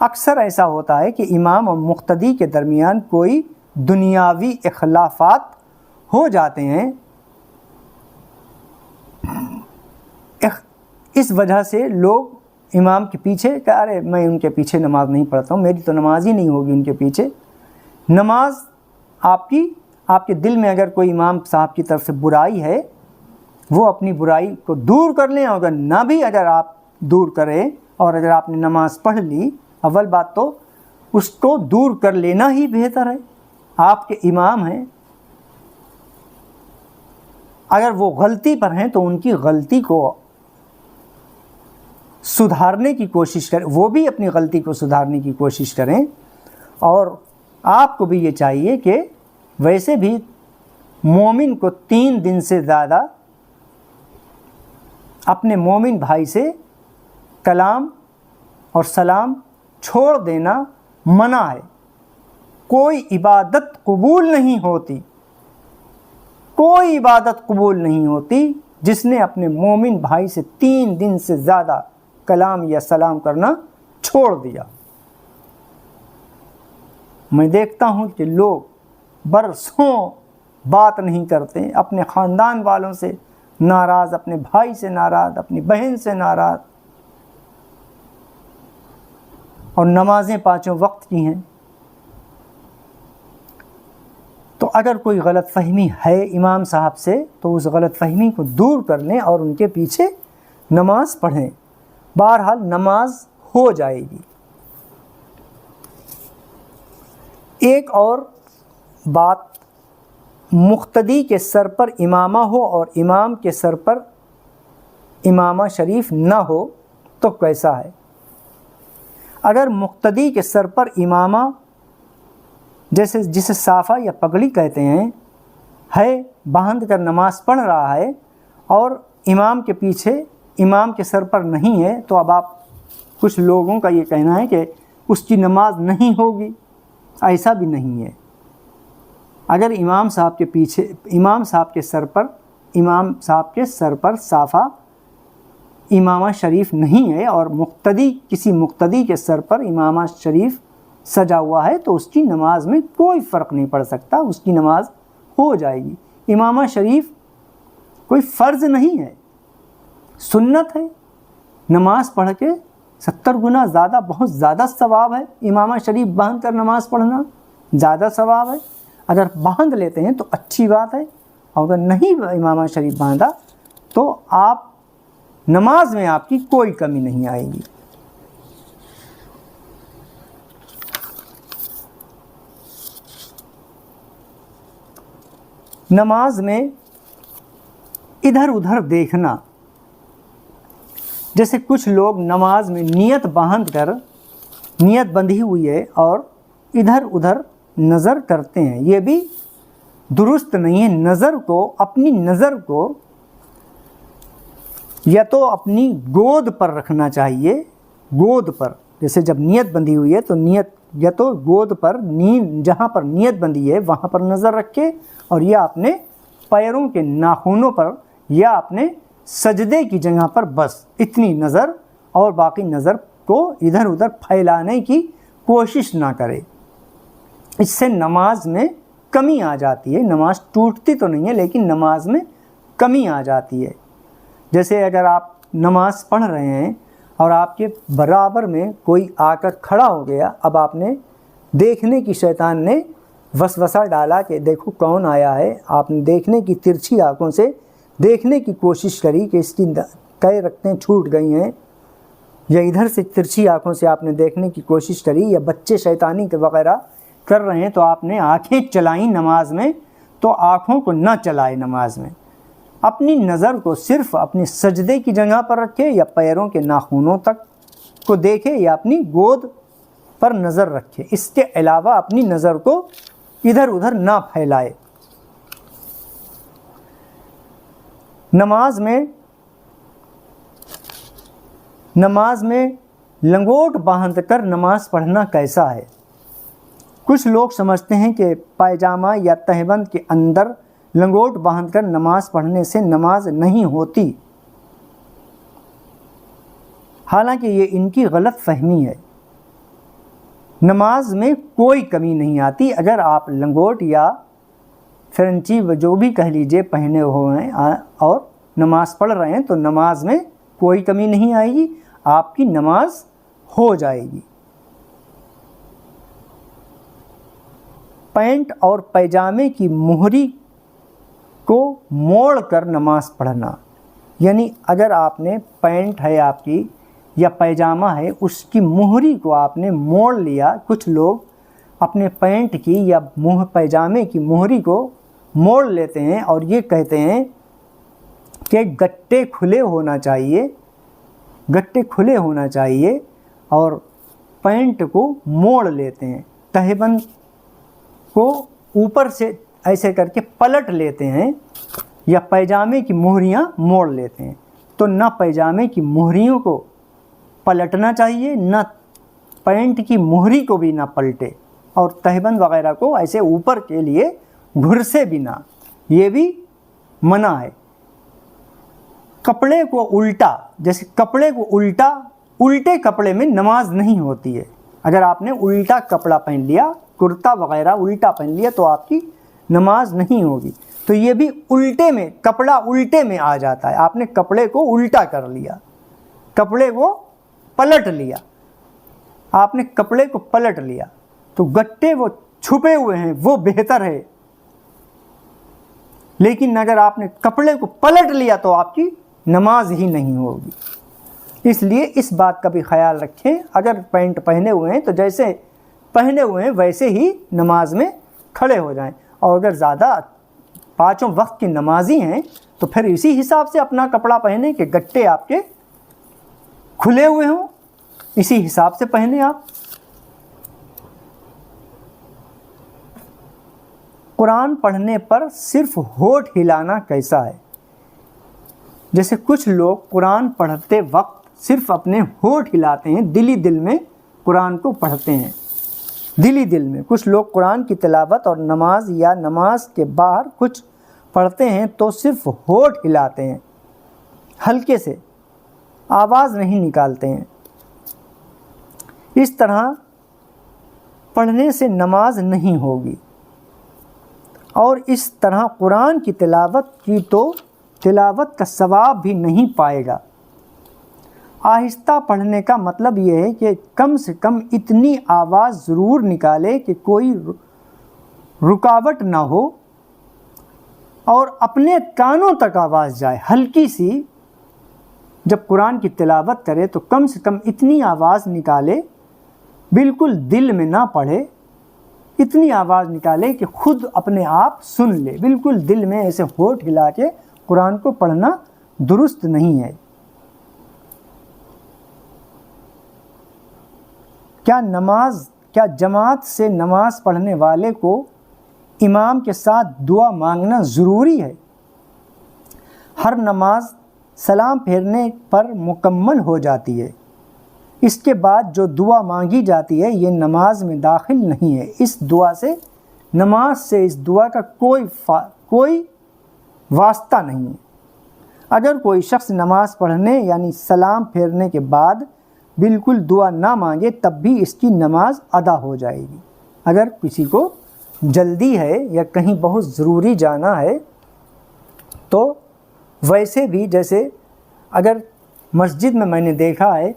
اکثر ایسا ہوتا ہے کہ امام اور مقتدی کے درمیان کوئی دنیاوی اختلافات ہو جاتے ہیں، اس وجہ سے لوگ امام کے پیچھے کہ ارے میں ان کے پیچھے نماز نہیں پڑھتا ہوں، میری تو نماز ہی نہیں ہوگی ان کے پیچھے۔ نماز آپ کے دل میں اگر کوئی امام صاحب کی طرف سے برائی ہے وہ اپنی برائی کو دور کر لیں، اگر نہ بھی اگر آپ دور کریں اور اگر آپ نے نماز پڑھ لی، اول بات تو اس کو دور کر لینا ہی بہتر ہے۔ آپ کے امام ہیں، اگر وہ غلطی پر ہیں تو ان کی غلطی کو سدھارنے کی کوشش کریں، وہ بھی اپنی غلطی کو سدھارنے کی کوشش کریں، اور آپ کو بھی یہ چاہیے کہ ویسے بھی مومن کو 3 دن سے زیادہ اپنے مومن بھائی سے کلام اور سلام چھوڑ دینا منع ہے۔ کوئی عبادت قبول نہیں ہوتی، کوئی عبادت قبول نہیں ہوتی جس نے اپنے مومن بھائی سے 3 دن سے زیادہ کلام یا سلام کرنا چھوڑ دیا۔ میں دیکھتا ہوں کہ لوگ برسوں بات نہیں کرتے، اپنے خاندان والوں سے ناراض، اپنے بھائی سے ناراض، اپنی بہن سے ناراض، اور نمازیں 5 وقت کی ہیں۔ تو اگر کوئی غلط فہمی ہے امام صاحب سے تو اس غلط فہمی کو دور کر لیں اور ان کے پیچھے نماز پڑھیں، بہرحال نماز ہو جائے گی۔ ایک اور بات، مقتدی کے سر پر امامہ ہو اور امام کے سر پر امامہ شریف نہ ہو تو کیسا ہے؟ اگر مقتدی کے سر پر امامہ جسے صافہ یا پگڑی کہتے ہیں ہے، باندھ کر نماز پڑھ رہا ہے اور امام کے پیچھے امام کے سر پر نہیں ہے، تو اب کچھ لوگوں کا یہ کہنا ہے کہ اس کی نماز نہیں ہوگی۔ ایسا بھی نہیں ہے۔ اگر امام صاحب کے سر پر صافہ امامہ شریف نہیں ہے اور کسی مقتدی کے سر پر امامہ شریف سجا ہوا ہے تو اس کی نماز میں کوئی فرق نہیں پڑ سکتا، اس کی نماز ہو جائے گی۔ امامہ شریف کوئی فرض نہیں ہے، سنت ہے۔ نماز پڑھ کے 70 گنا زیادہ، بہت زیادہ ثواب ہے۔ امامہ شریف باندھ کر نماز پڑھنا زیادہ ثواب ہے۔ اگر باندھ لیتے ہیں تو اچھی بات ہے، اور اگر نہیں امامہ شریف باندھا تو نماز میں آپ کی کوئی کمی نہیں آئے گی۔ نماز میں ادھر ادھر دیکھنا، جیسے کچھ لوگ نماز میں نیت بندھی ہوئی ہے اور ادھر ادھر نظر کرتے ہیں، یہ بھی درست نہیں ہے۔ اپنی نظر کو یا تو اپنی گود پر رکھنا چاہیے، گود پر، جیسے جب نیت بندھی ہوئی ہے تو نیت یا تو گود پر، جہاں پر نیت بندھی ہے وہاں پر نظر رکھے، اور یا اپنے پیروں کے ناخنوں پر یا اپنے سجدے کی جگہ پر، بس اتنی نظر، اور باقی نظر کو ادھر ادھر پھیلانے کی کوشش نہ کرے۔ اس سے نماز میں کمی آ جاتی ہے، نماز ٹوٹتی تو نہیں ہے لیکن نماز میں کمی آ جاتی ہے۔ جیسے اگر آپ نماز پڑھ رہے ہیں اور آپ کے برابر میں کوئی آ کر کھڑا ہو گیا، اب آپ نے دیکھنے کی، شیطان نے وسوسہ ڈالا کہ دیکھو کون آیا ہے، آپ نے دیکھنے کی ترچھی آنکھوں سے دیکھنے کی کوشش کری کہ اس کی کئی رکھتیں چھوٹ گئی ہیں، یا ادھر سے ترچھی آنکھوں سے آپ نے دیکھنے کی کوشش کری، یا بچے شیطانی کے وغیرہ کر رہے ہیں تو آپ نے آنکھیں چلائیں نماز میں، تو آنکھوں کو نہ چلائے نماز میں، اپنی نظر کو صرف اپنے سجدے کی جگہ پر رکھے، یا پیروں کے ناخنوں تک کو دیکھے، یا اپنی گود پر نظر رکھے، اس کے علاوہ اپنی نظر کو ادھر ادھر نہ پھیلائے۔ نماز میں لنگوٹ باندھ کر نماز پڑھنا کیسا ہے؟ کچھ لوگ سمجھتے ہیں کہ پائجامہ یا تہبند کے اندر لنگوٹ باندھ کر نماز پڑھنے سے نماز نہیں ہوتی، حالانکہ یہ ان کی غلط فہمی ہے۔ نماز میں کوئی کمی نہیں آتی، اگر آپ لنگوٹ یا فرنچی جو بھی کہہ لیجئے پہنے ہوئے ہیں اور نماز پڑھ رہے ہیں تو نماز میں کوئی کمی نہیں آئے گی، آپ کی نماز ہو جائے گی۔ پینٹ اور پیجامے کی مہری کو موڑ کر نماز پڑھنا، یعنی اگر آپ نے پینٹ ہے آپ کی یا پیجامہ ہے، اس کی مہری کو آپ نے موڑ لیا، کچھ لوگ اپنے پینٹ کی یا پیجامے کی مہری کو موڑ لیتے ہیں اور یہ کہتے ہیں کہ گٹے کھلے ہونا چاہیے اور پینٹ کو موڑ لیتے ہیں، تہبند کو اوپر سے ایسے کر کے پلٹ لیتے ہیں، یا پیجامے کی مہریاں موڑ لیتے ہیں۔ تو نہ پیجامے کی مہریوں کو پلٹنا چاہیے، نہ پینٹ کی مہری کو بھی نہ پلٹے، اور تہبند وغیرہ کو ایسے اوپر کے لیے گھرسے بھی نہ، یہ بھی منع ہے۔ کپڑے کو الٹا، جیسے کپڑے کو الٹے کپڑے میں نماز نہیں ہوتی ہے۔ اگر آپ نے الٹا کپڑا پہن لیا، کرتا وغیرہ الٹا پہن لیا تو آپ کی نماز نہیں ہوگی۔ تو یہ بھی الٹے میں، کپڑا الٹے میں آ جاتا ہے، آپ نے کپڑے کو الٹا کر لیا، کپڑے کو پلٹ لیا، آپ نے کپڑے کو پلٹ لیا، تو گٹے وہ چھپے ہوئے ہیں وہ بہتر ہے، لیکن اگر آپ نے کپڑے کو پلٹ لیا تو آپ کی نماز ہی نہیں ہوگی۔ اس لیے اس بات کا بھی خیال رکھیں، اگر پینٹ پہنے ہوئے ہیں تو جیسے پہنے ہوئے ہیں ویسے ہی نماز میں کھڑے ہو جائیں، اور اگر زیادہ پانچوں وقت کی نمازی ہیں تو پھر اسی حساب سے اپنا کپڑا پہنیں کہ گٹے آپ کے کھلے ہوئے ہوں، اسی حساب سے پہنے آپ۔ قرآن پڑھنے پر صرف ہونٹ ہلانا کیسا ہے؟ جیسے کچھ لوگ قرآن پڑھتے وقت صرف اپنے ہونٹ ہلاتے ہیں، دل ہی دل میں قرآن کو پڑھتے ہیں، دل ہی دل میں۔ کچھ لوگ قرآن کی تلاوت اور نماز یا نماز کے باہر کچھ پڑھتے ہیں تو صرف ہونٹ ہلاتے ہیں، ہلکے سے، آواز نہیں نکالتے ہیں۔ اس طرح پڑھنے سے نماز نہیں ہوگی، اور اس طرح قرآن کی تلاوت کی تو تلاوت کا ثواب بھی نہیں پائے گا۔ آہستہ پڑھنے کا مطلب یہ ہے کہ کم سے کم اتنی آواز ضرور نکالے کہ کوئی رکاوٹ نہ ہو اور اپنے کانوں تک آواز جائے، ہلکی سی۔ جب قرآن کی تلاوت کرے تو کم سے کم اتنی آواز نکالے، بالکل دل میں نہ پڑھے، اتنی آواز نکالے کہ خود اپنے آپ سن لے، بالکل دل میں ایسے ہونٹ ہلا کے قرآن کو پڑھنا درست نہیں ہے۔ کیا جماعت سے نماز پڑھنے والے کو امام کے ساتھ دعا مانگنا ضروری ہے؟ ہر نماز سلام پھیرنے پر مکمل ہو جاتی ہے، اس کے بعد جو دعا مانگی جاتی ہے یہ نماز میں داخل نہیں ہے۔ اس دعا سے نماز سے اس دعا کا کوئی واسطہ نہیں ہے۔ اگر کوئی شخص نماز پڑھنے یعنی سلام پھیرنے کے بعد بالکل دعا نہ مانگے تب بھی اس کی نماز ادا ہو جائے گی۔ اگر کسی کو جلدی ہے یا کہیں بہت ضروری جانا ہے تو ویسے بھی، جیسے اگر مسجد میں نے دیکھا ہے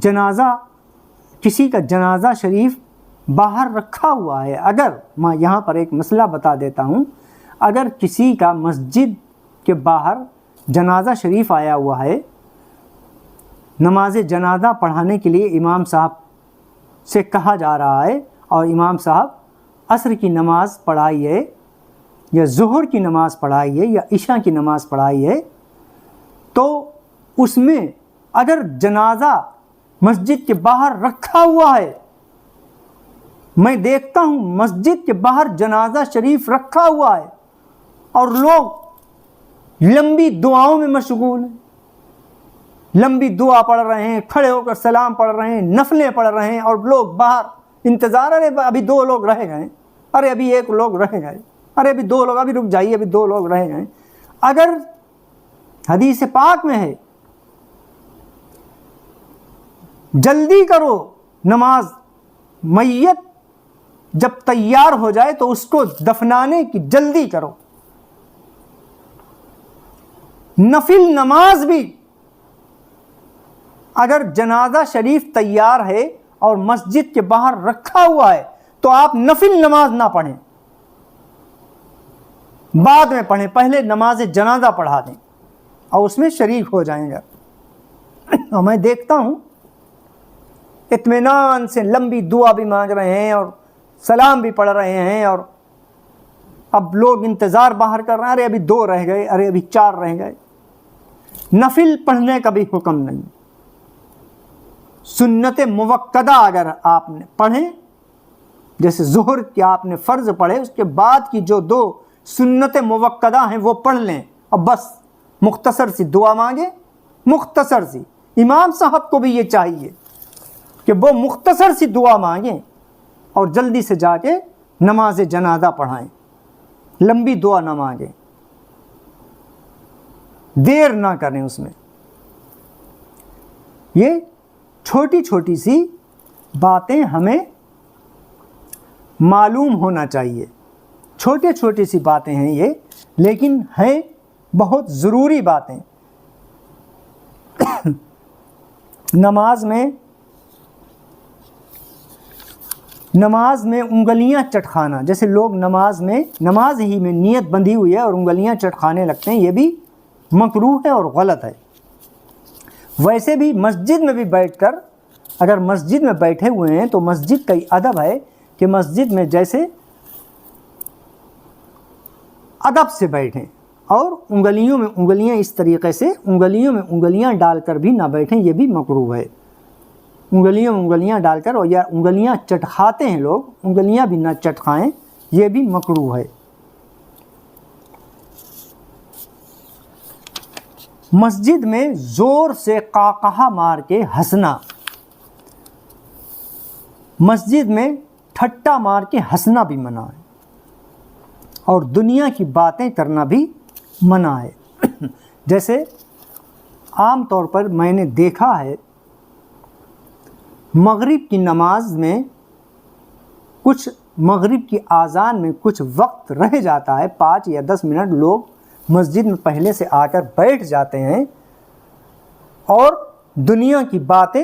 جنازہ، کسی کا جنازہ شریف باہر رکھا ہوا ہے، اگر میں یہاں پر ایک مسئلہ بتا دیتا ہوں، اگر کسی کا مسجد کے باہر جنازہ شریف آیا ہوا ہے، نماز جنازہ پڑھانے کے لیے امام صاحب سے کہا جا رہا ہے اور امام صاحب عصر کی نماز پڑھائی ہے یا ظہر کی نماز پڑھائی ہے یا عشاء کی نماز پڑھائی ہے، تو اس میں اگر جنازہ مسجد کے باہر رکھا ہوا ہے، میں دیکھتا ہوں مسجد کے باہر جنازہ شریف رکھا ہوا ہے اور لوگ لمبی دعاؤں میں مشغول ہیں، لمبی دعا پڑھ رہے ہیں، کھڑے ہو کر سلام پڑھ رہے ہیں، نفلیں پڑھ رہے ہیں، اور لوگ باہر انتظار، ارے ابھی 2 لوگ رہ گئے، ارے ابھی 1 لوگ رہ گئے، ارے ابھی 2 لوگ، ابھی رک جائیے، ابھی 2 لوگ رہ گئے۔ اگر حدیث پاک میں ہے جلدی کرو نماز، میت جب تیار ہو جائے تو اس کو دفنانے کی جلدی کرو، نفل نماز بھی اگر جنازہ شریف تیار ہے اور مسجد کے باہر رکھا ہوا ہے تو آپ نفل نماز نہ پڑھیں، بعد میں پڑھیں، پہلے نماز جنازہ پڑھا دیں اور اس میں شریک ہو جائیں گا۔ اور میں دیکھتا ہوں اطمینان سے لمبی دعا بھی مانگ رہے ہیں اور سلام بھی پڑھ رہے ہیں، اور اب لوگ انتظار باہر کر رہے ہیں، ارے ابھی 2 رہ گئے، ارے ابھی 4 رہ گئے۔ نفل پڑھنے کا بھی حکم نہیں، سنت موقدہ اگر آپ نے پڑھیں، جیسے ظہر کی آپ نے فرض پڑھے، اس کے بعد کی جو 2 سنت موقدہ ہیں وہ پڑھ لیں، اب بس مختصر سی دعا مانگیں، مختصر سی۔ امام صاحب کو بھی یہ چاہیے کہ وہ مختصر سی دعا مانگیں اور جلدی سے جا کے نماز جنازہ پڑھائیں، لمبی دعا نہ مانگیں، دیر نہ کریں اس میں۔ یہ چھوٹی چھوٹی سی باتیں ہمیں معلوم ہونا چاہیے، چھوٹے چھوٹی سی باتیں ہیں یہ، لیکن ہیں بہت ضروری باتیں۔ نماز میں انگلیاں چٹکانا، جیسے لوگ نماز ہی میں نیت بندھی ہوئی ہے اور انگلیاں چٹکانے لگتے ہیں، یہ بھی مکروہ ہے اور غلط ہے۔ ویسے بھی مسجد میں بھی بیٹھ کر، اگر مسجد میں بیٹھے ہوئے ہیں تو مسجد کا ادب ہے کہ مسجد میں جیسے ادب سے بیٹھیں، اور انگلیوں میں انگلیاں اس طریقے سے انگلیوں میں انگلیاں ڈال کر بھی نہ بیٹھیں، یہ بھی مکروہ ہے۔ انگلیوں میں انگلیاں ڈال کر، اور یا انگلیاں چٹکاتے ہیں لوگ، انگلیاں بھی نہ چٹکائیں، یہ بھی مکروہ ہے۔ مسجد میں زور سے قہقہا مار کے ہنسنا، مسجد میں ٹھٹا مار کے ہنسنا بھی منع ہے، اور دنیا کی باتیں کرنا بھی منع ہے۔ جیسے عام طور پر میں نے دیکھا ہے مغرب کی نماز میں مغرب کی اذان میں کچھ وقت رہ جاتا ہے، 5 یا 10 منٹ لوگ مسجد میں پہلے سے آ کر بیٹھ جاتے ہیں اور دنیا کی باتیں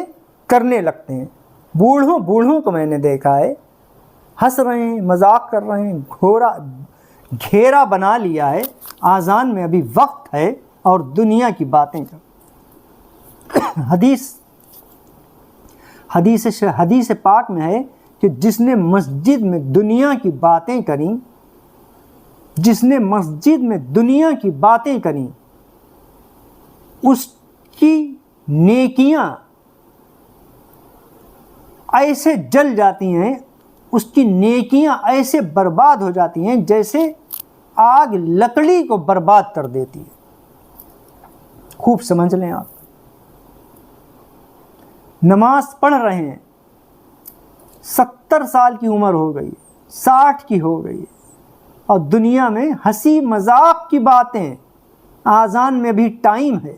کرنے لگتے ہیں۔ بوڑھوں کو میں نے دیکھا ہے، ہنس رہے ہیں، مذاق کر رہے ہیں، گھیرا بنا لیا ہے، اذان میں ابھی وقت ہے اور دنیا کی باتیں کر۔ حدیث پاک میں ہے کہ جس نے مسجد میں دنیا کی باتیں کریں، جس نے مسجد میں دنیا کی باتیں کریں، اس کی نیکیاں ایسے جل جاتی ہیں، اس کی نیکیاں ایسے برباد ہو جاتی ہیں جیسے آگ لکڑی کو برباد کر دیتی ہے۔ خوب سمجھ لیں آپ، نماز پڑھ رہے ہیں، 70 سال کی عمر ہو گئی، 60 کی ہو گئی، اور دنیا میں ہنسی مذاق کی باتیں، آذان میں بھی ٹائم ہے۔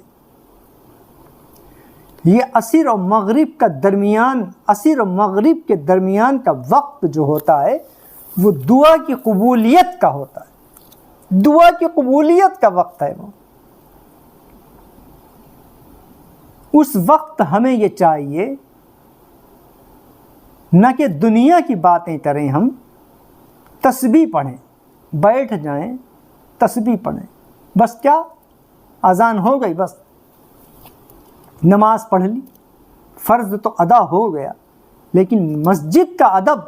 یہ عصر اور مغرب کا درمیان، عصر اور مغرب کے درمیان کا وقت جو ہوتا ہے وہ دعا کی قبولیت کا ہوتا ہے، دعا کی قبولیت کا وقت ہے وہ۔ اس وقت ہمیں یہ چاہیے نہ کہ دنیا کی باتیں کریں، ہم تسبیح پڑھیں، بیٹھ جائیں تسبیح پڑھیں، بس کیا اذان ہو گئی، بس نماز پڑھ لی، فرض تو ادا ہو گیا، لیکن مسجد کا ادب،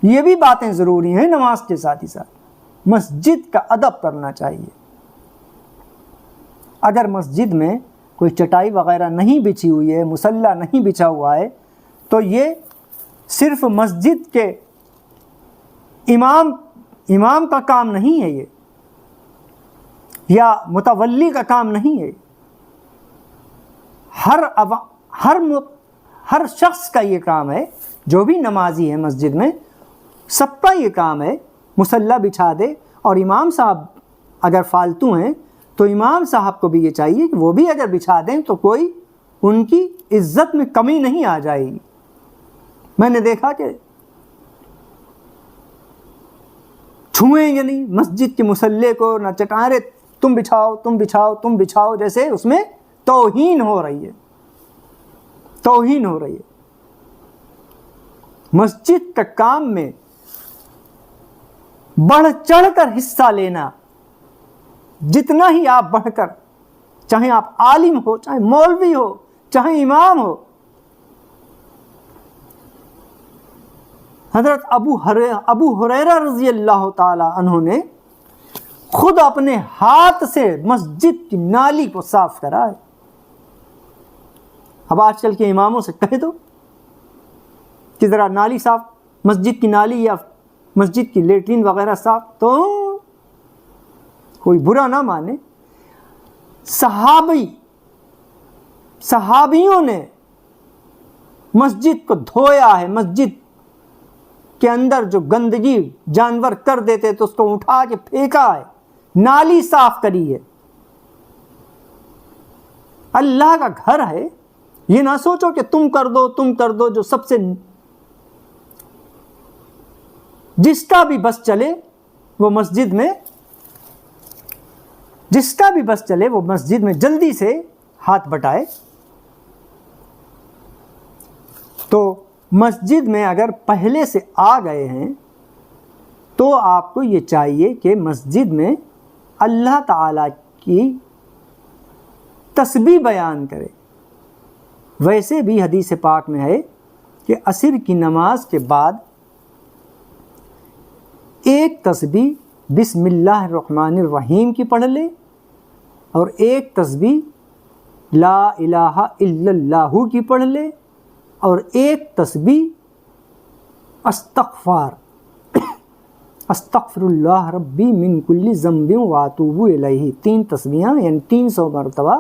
یہ بھی باتیں ضروری ہیں نماز کے ساتھ ہی ساتھ، مسجد کا ادب کرنا چاہیے۔ اگر مسجد میں کوئی چٹائی وغیرہ نہیں بچھی ہوئی ہے، مصلی نہیں بچھا ہوا ہے، تو یہ صرف مسجد کے امام کا کام نہیں ہے، یہ یا متولی کا کام نہیں ہے، ہر شخص کا یہ کام ہے، جو بھی نمازی ہے مسجد میں سب کا یہ کام ہے، مصلی بچھا دے، اور امام صاحب اگر فالتو ہیں تو امام صاحب کو بھی یہ چاہیے کہ وہ بھی اگر بچھا دیں تو کوئی ان کی عزت میں کمی نہیں آ جائے گی۔ میں نے دیکھا کہ چھوئیں گے نہیں مسجد کے مصلی کو، نہ چٹارے تم بچھاؤ تم بچھاؤ تم بچھاؤ، جیسے اس میں توہین ہو رہی ہے، توہین ہو رہی ہے۔ مسجد کا کام میں بڑھ چڑھ کر حصہ لینا، جتنا ہی آپ بڑھ کر، چاہے آپ عالم ہو، چاہے مولوی ہو، چاہے امام ہو۔ حضرت ابو ہریرہ رضی اللہ تعالی عنہ نے خود اپنے ہاتھ سے مسجد کی نالی کو صاف کرا ہے۔ اب آج کل کے اماموں سے کہہ دو کہ ذرا نالی صاف، مسجد کی نالی یا مسجد کی لیٹرین وغیرہ صاف، تو کوئی برا نہ مانے۔ صحابیوں نے مسجد کو دھویا ہے، مسجد کے اندر جو گندگی جانور کر دیتے تو اس کو اٹھا کے پھینکا ہے، نالی صاف کری ہے۔ اللہ کا گھر ہے، یہ نہ سوچو کہ تم کر دو، جو سب سے جس کا بھی بس چلے وہ مسجد میں جلدی سے ہاتھ بٹائے۔ تو مسجد میں اگر پہلے سے آ گئے ہیں تو آپ کو یہ چاہیے کہ مسجد میں اللہ تعالیٰ کی تسبیح بیان کرے۔ ویسے بھی حدیث پاک میں ہے کہ عصر کی نماز کے بعد ایک تسبیح بسم اللہ الرحمن الرحیم کی پڑھ لے، اور ایک تسبیح لا الہ الا اللہ کی پڑھ لے، اور ایک تسبیح استغفر اللہ ربی من کل ذنب واتوب الیہ، 3 تسبیحاں یعنی 300 مرتبہ،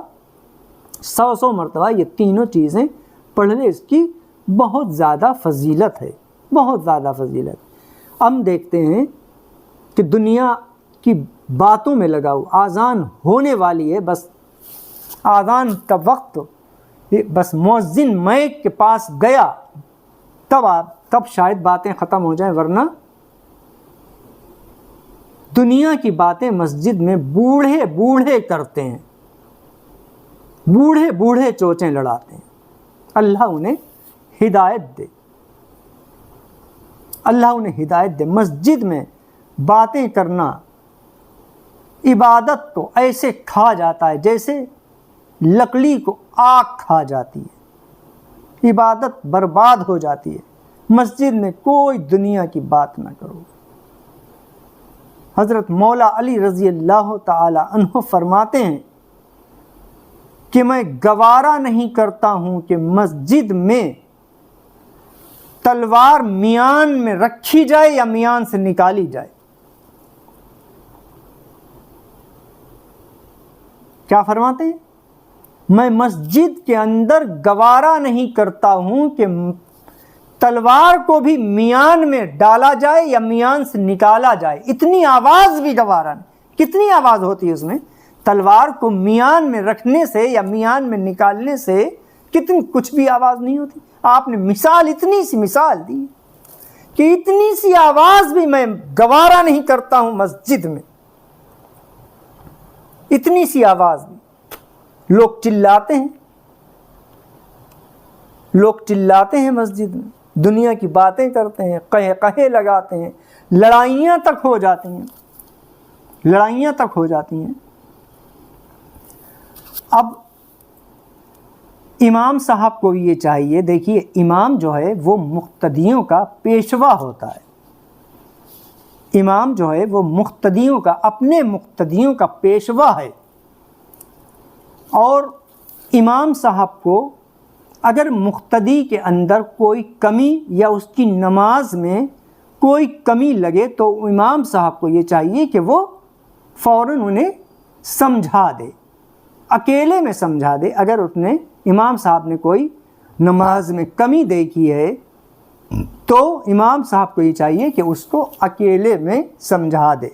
100 مرتبہ یہ تینوں چیزیں پڑھ لے۔ اس کی بہت زیادہ فضیلت ہے، بہت زیادہ فضیلت۔ ہم دیکھتے ہیں کہ دنیا کی باتوں میں لگاؤ، آذان ہونے والی ہے، بس آذان کا وقت، بس مؤذن مائک کے پاس گیا تب شاید باتیں ختم ہو جائیں، ورنہ دنیا کی باتیں مسجد میں بوڑھے کرتے ہیں، بوڑھے چوچیں لڑاتے ہیں۔ اللہ انہیں ہدایت دے، اللہ انہیں ہدایت دے۔ مسجد میں باتیں کرنا عبادت کو ایسے کھا جاتا ہے جیسے لکڑی کو آگ کھا جاتی ہے، عبادت برباد ہو جاتی ہے۔ مسجد میں کوئی دنیا کی بات نہ کرو۔ حضرت مولا علی رضی اللہ تعالی عنہ فرماتے ہیں کہ میں گوارا نہیں کرتا ہوں کہ مسجد میں تلوار میان میں رکھی جائے یا میان سے نکالی جائے۔ کیا فرماتے ہیں؟ میں مسجد کے اندر گوارا نہیں کرتا ہوں کہ تلوار کو بھی میان میں ڈالا جائے یا میان سے نکالا جائے۔ اتنی آواز بھی گوارا نہیں۔ کتنی آواز ہوتی ہے اس میں؟ تلوار کو میان میں رکھنے سے یا میان میں نکالنے سے کتنی کچھ بھی آواز نہیں ہوتی۔ آپ نے مثال، اتنی سی مثال دی کہ اتنی سی آواز بھی میں گوارا نہیں کرتا ہوں مسجد میں۔ اتنی سی آواز بھی لوگ چلاتے ہیں، لوگ چلاتے ہیں مسجد میں، دنیا کی باتیں کرتے ہیں، کہے لگاتے ہیں، لڑائیاں تک ہو جاتی ہیں، لڑائیاں تک ہو جاتی ہیں۔ اب امام صاحب کو یہ چاہیے، دیکھیے امام جو ہے وہ مقتدیوں کا پیشوا ہوتا ہے۔ امام جو ہے وہ مقتدیوں کا، اپنے مقتدیوں کا پیشوا ہے، اور امام صاحب کو اگر مقتدی کے اندر کوئی کمی یا اس کی نماز میں کوئی کمی لگے تو امام صاحب کو یہ چاہیے کہ وہ فوراً انہیں سمجھا دے، اکیلے میں سمجھا دے۔ اگر اس نے امام صاحب نے کوئی نماز میں کمی دیکھی ہے تو امام صاحب کو یہ چاہیے کہ اس کو اکیلے میں سمجھا دے،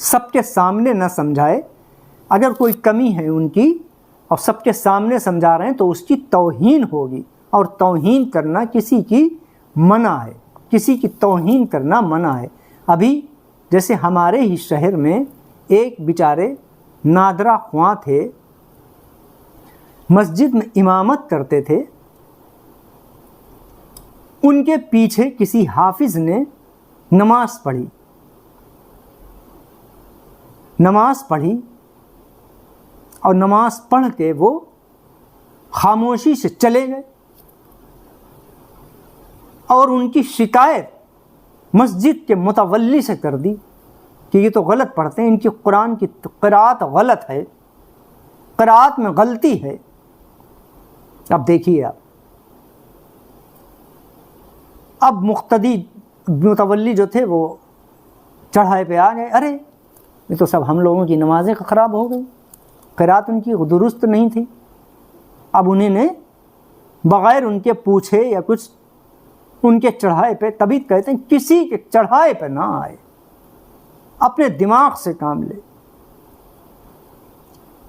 سب کے سامنے نہ سمجھائے۔ اگر کوئی کمی ہے ان کی اور سب کے سامنے سمجھا رہے ہیں تو اس کی توہین ہوگی، اور توہین کرنا کسی کی منع ہے، کسی کی توہین کرنا منع ہے۔ ابھی جیسے ہمارے ہی شہر میں ایک بیچارے نادرا خواں تھے، مسجد میں امامت کرتے تھے، ان کے پیچھے کسی حافظ نے نماز پڑھی، اور نماز پڑھ کے وہ خاموشی سے چلے گئے، اور ان کی شکایت مسجد کے متولی سے کر دی کہ یہ تو غلط پڑھتے ہیں، ان کی قرآن کی قرأت غلط ہے، قرأت میں غلطی ہے۔ اب دیکھیے اب مقتدی متولی جو تھے وہ چڑھائے پہ آ گئے، ارے یہ تو سب ہم لوگوں کی نمازیں خراب ہو گئی، قرأت ان کی درست نہیں تھی۔ اب انہیں نے بغیر ان کے پوچھے یا کچھ ان کے چڑھائے پہ، تبھی کہتے ہیں کسی کے چڑھائے پہ نہ آئے، اپنے دماغ سے کام لے۔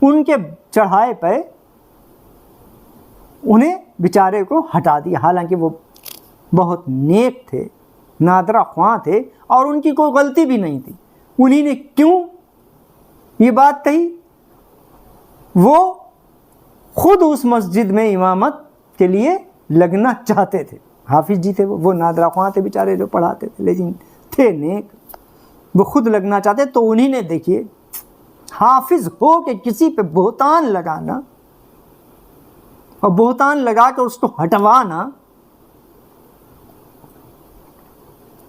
ان کے چڑھائے پہ انہیں بیچارے کو ہٹا دیا، حالانکہ وہ بہت نیک تھے، نادرا خواں تھے، اور ان کی کوئی غلطی بھی نہیں تھی۔ انہی نے کیوں یہ بات کہی؟ وہ خود اس مسجد میں امامت کے لیے لگنا چاہتے تھے، حافظ جی تھے، وہ نادرا خواں تھے بیچارے جو پڑھاتے تھے، لیکن تھے نیک، وہ خود لگنا چاہتے۔ تو انہی نے دیکھیے حافظ ہو کہ کسی پہ بہتان لگانا اور بہتان لگا کر اس کو ہٹوانا،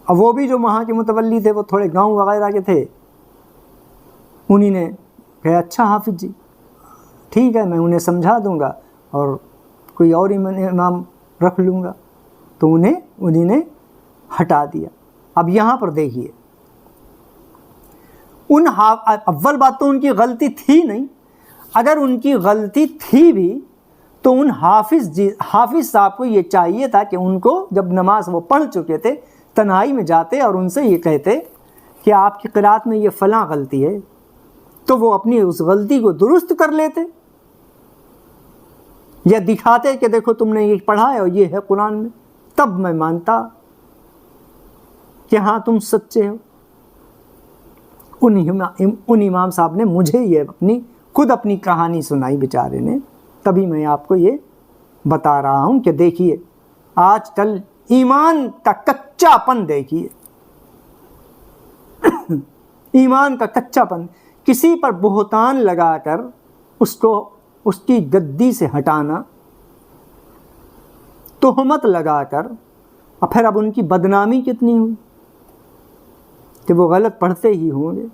اور وہ بھی جو وہاں کے متولی تھے وہ تھوڑے گاؤں وغیرہ کے تھے، انہی نے کہا اچھا حافظ جی ٹھیک ہے، میں انہیں سمجھا دوں گا اور کوئی اور امام رکھ لوں گا، تو انہیں نے ہٹا دیا۔ اب یہاں پر دیکھیے اول بات تو ان کی غلطی تھی نہیں، اگر ان کی غلطی تھی بھی تو ان حافظ صاحب کو یہ چاہیے تھا کہ ان کو جب نماز وہ پڑھ چکے تھے تنہائی میں جاتے اور ان سے یہ کہتے کہ آپ کی قرأت میں یہ فلاں غلطی ہے، تو وہ اپنی اس غلطی کو درست کر لیتے، یا دکھاتے کہ دیکھو تم نے یہ پڑھا ہے اور یہ ہے قرآن میں، تب میں مانتا کہ ہاں تم سچے ہو۔ ان امام صاحب نے مجھے یہ خود اپنی کہانی سنائی بیچارے نے، تبھی میں آپ کو یہ بتا رہا ہوں کہ دیکھیے آج کل ایمان کا کچا پن، دیکھیے ایمان کا کچا پن، کسی پر بہتان لگا کر اس کی گدی سے ہٹانا، تہمت لگا کر، اور پھر اب ان کی بدنامی کتنی ہوئی کہ وہ غلط پڑھتے ہی ہوں گے۔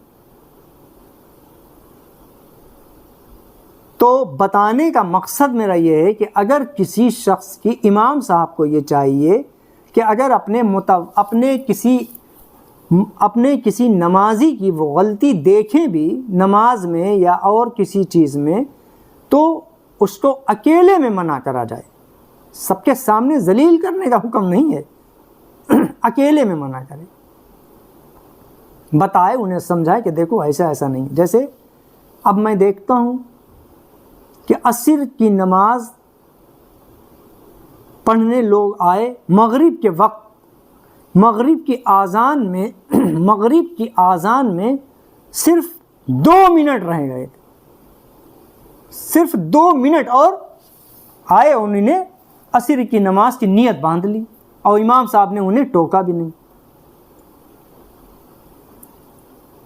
تو بتانے کا مقصد میرا یہ ہے کہ اگر کسی شخص کی، امام صاحب کو یہ چاہیے کہ اگر اپنے کسی نمازی کی وہ غلطی دیکھیں بھی نماز میں یا اور کسی چیز میں، تو اس کو اکیلے میں منع کرا جائے، سب کے سامنے ذلیل کرنے کا حکم نہیں ہے، اکیلے میں منع کرے، بتائے، انہیں سمجھائے کہ دیکھو ایسا ایسا نہیں۔ جیسے اب میں دیکھتا ہوں کہ عصر کی نماز پڑھنے لوگ آئے، مغرب کے وقت، مغرب کی آذان میں صرف 2 منٹ رہ گئے تھے، صرف 2 منٹ، اور آئے، انہوں نے عصر کی نماز کی نیت باندھ لی، اور امام صاحب نے انہیں ٹوکا بھی نہیں۔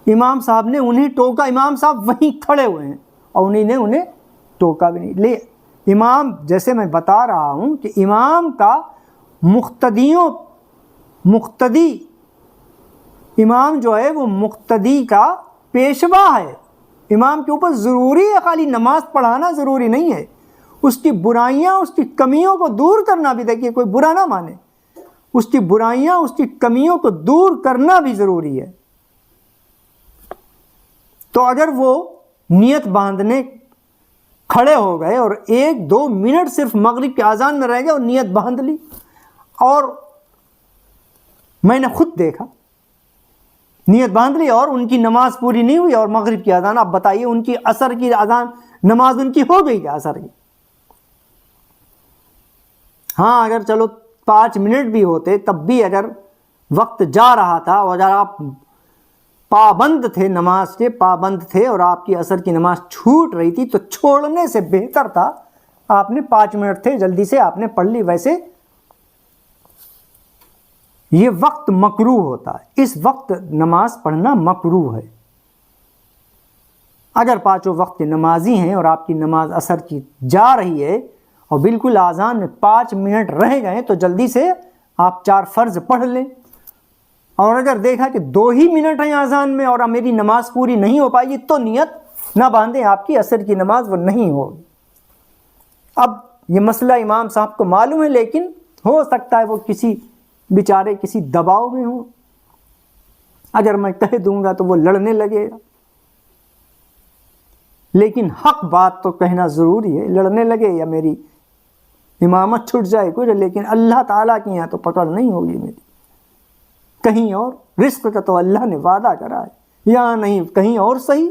امام صاحب نے انہیں ٹوکا، امام صاحب وہیں کھڑے ہوئے ہیں اور انہیں ٹوکا بھی نہیں۔ لے امام، جیسے میں بتا رہا ہوں کہ امام کا مقتدی امام جو ہے وہ مقتدی کا پیشوا ہے۔ امام کے اوپر ضروری ہے، خالی نماز پڑھانا ضروری نہیں ہے، اس کی برائیاں، اس کی کمیوں کو دور کرنا بھی، دیکھیے کوئی برا نہ مانے، اس کی برائیاں، اس کی کمیوں کو دور کرنا بھی ضروری ہے۔ تو اگر وہ نیت باندھنے کھڑے ہو گئے اور 1-2 منٹ صرف مغرب کے اذان میں رہ گئے اور نیت باندھ لی، اور میں نے خود دیکھا، نیت باندھ لی اور ان کی نماز پوری نہیں ہوئی، اور مغرب کی اذان، اب بتائیے ان کی عصر کی اذان نماز ان کی ہو گئی کیا عصر کی؟ ہاں اگر چلو 5 منٹ بھی ہوتے، تب بھی اگر وقت جا رہا تھا اور اگر آپ پابند تھے، نماز کے پابند تھے، اور آپ کی عصر کی نماز چھوٹ رہی تھی، تو چھوڑنے سے بہتر تھا آپ نے 5 منٹ تھے، جلدی سے آپ نے پڑھ لی۔ ویسے یہ وقت مکروہ ہوتا ہے، اس وقت نماز پڑھنا مکروہ ہے۔ اگر 5 وقت نمازی ہیں اور آپ کی نماز عصر کی جا رہی ہے اور بالکل اذان میں 5 منٹ رہ گئے، تو جلدی سے آپ 4 فرض پڑھ لیں، اور اگر دیکھا کہ 2 ہی منٹ ہیں اذان میں اور میری نماز پوری نہیں ہو پائے گی، تو نیت نہ باندھیں، آپ کی عصر کی نماز وہ نہیں ہوگی۔ اب یہ مسئلہ امام صاحب کو معلوم ہے، لیکن ہو سکتا ہے وہ کسی بیچارے کسی دباؤ میں ہوں، اگر میں کہہ دوں گا تو وہ لڑنے لگے گا، لیکن حق بات تو کہنا ضروری ہے، لڑنے لگے یا میری امامت چھٹ جائے کچھ، لیکن اللہ تعالیٰ کی یہاں تو پکڑ نہیں ہوگی میری، کہیں اور۔ رزق کا تو اللہ نے وعدہ کرا ہے، یہاں نہیں کہیں اور صحیح،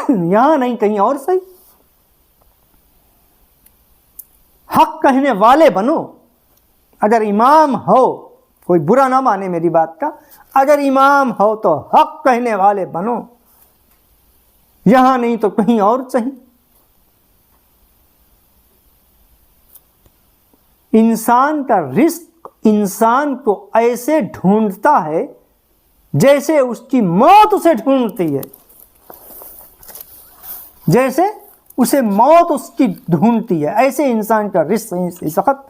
یہاں نہیں کہیں اور صحیح۔ حق کہنے والے بنو، اگر امام ہو، کوئی برا نہ مانے میری بات کا، اگر امام ہو تو حق کہنے والے بنو، یہاں نہیں تو کہیں اور صحیح۔ انسان کا رزق انسان کو ایسے ڈھونڈتا ہے جیسے اس کی موت اسے ڈھونڈتی ہے، جیسے اسے موت اس کی ڈھونڈتی ہے، ایسے انسان کا رزق۔ اس وقت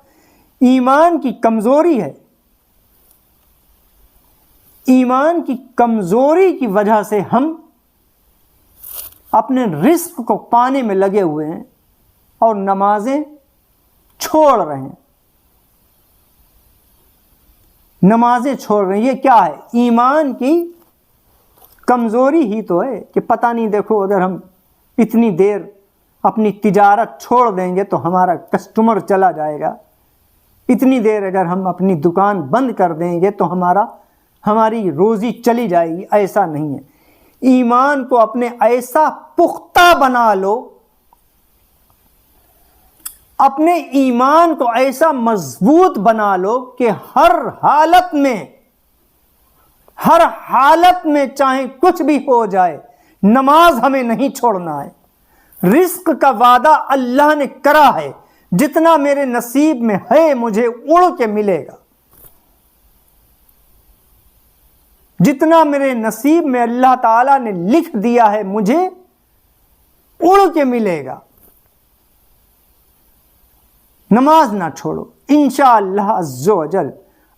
ایمان کی کمزوری ہے، ایمان کی کمزوری کی وجہ سے ہم اپنے رزق کو پانے میں لگے ہوئے ہیں اور نمازیں چھوڑ رہے ہیں، نمازیں چھوڑ رہے ہیں۔ یہ کیا ہے؟ ایمان کی کمزوری ہی تو ہے کہ پتہ نہیں، دیکھو اگر ہم اتنی دیر اپنی تجارت چھوڑ دیں گے تو ہمارا کسٹمر چلا جائے گا، اتنی دیر اگر ہم اپنی دکان بند کر دیں گے تو ہماری روزی چلی جائے گی۔ ایسا نہیں ہے، ایمان کو اپنے ایسا پختہ بنا لو، اپنے ایمان کو ایسا مضبوط بنا لو کہ ہر حالت میں چاہے کچھ بھی ہو جائے، نماز ہمیں نہیں چھوڑنا ہے۔ رزق کا وعدہ اللہ نے کرا ہے، جتنا میرے نصیب میں ہے مجھے اڑ کے ملے گا، جتنا میرے نصیب میں اللہ تعالیٰ نے لکھ دیا ہے مجھے اڑ کے ملے گا۔ نماز نہ چھوڑو، انشاءاللہ عز و جل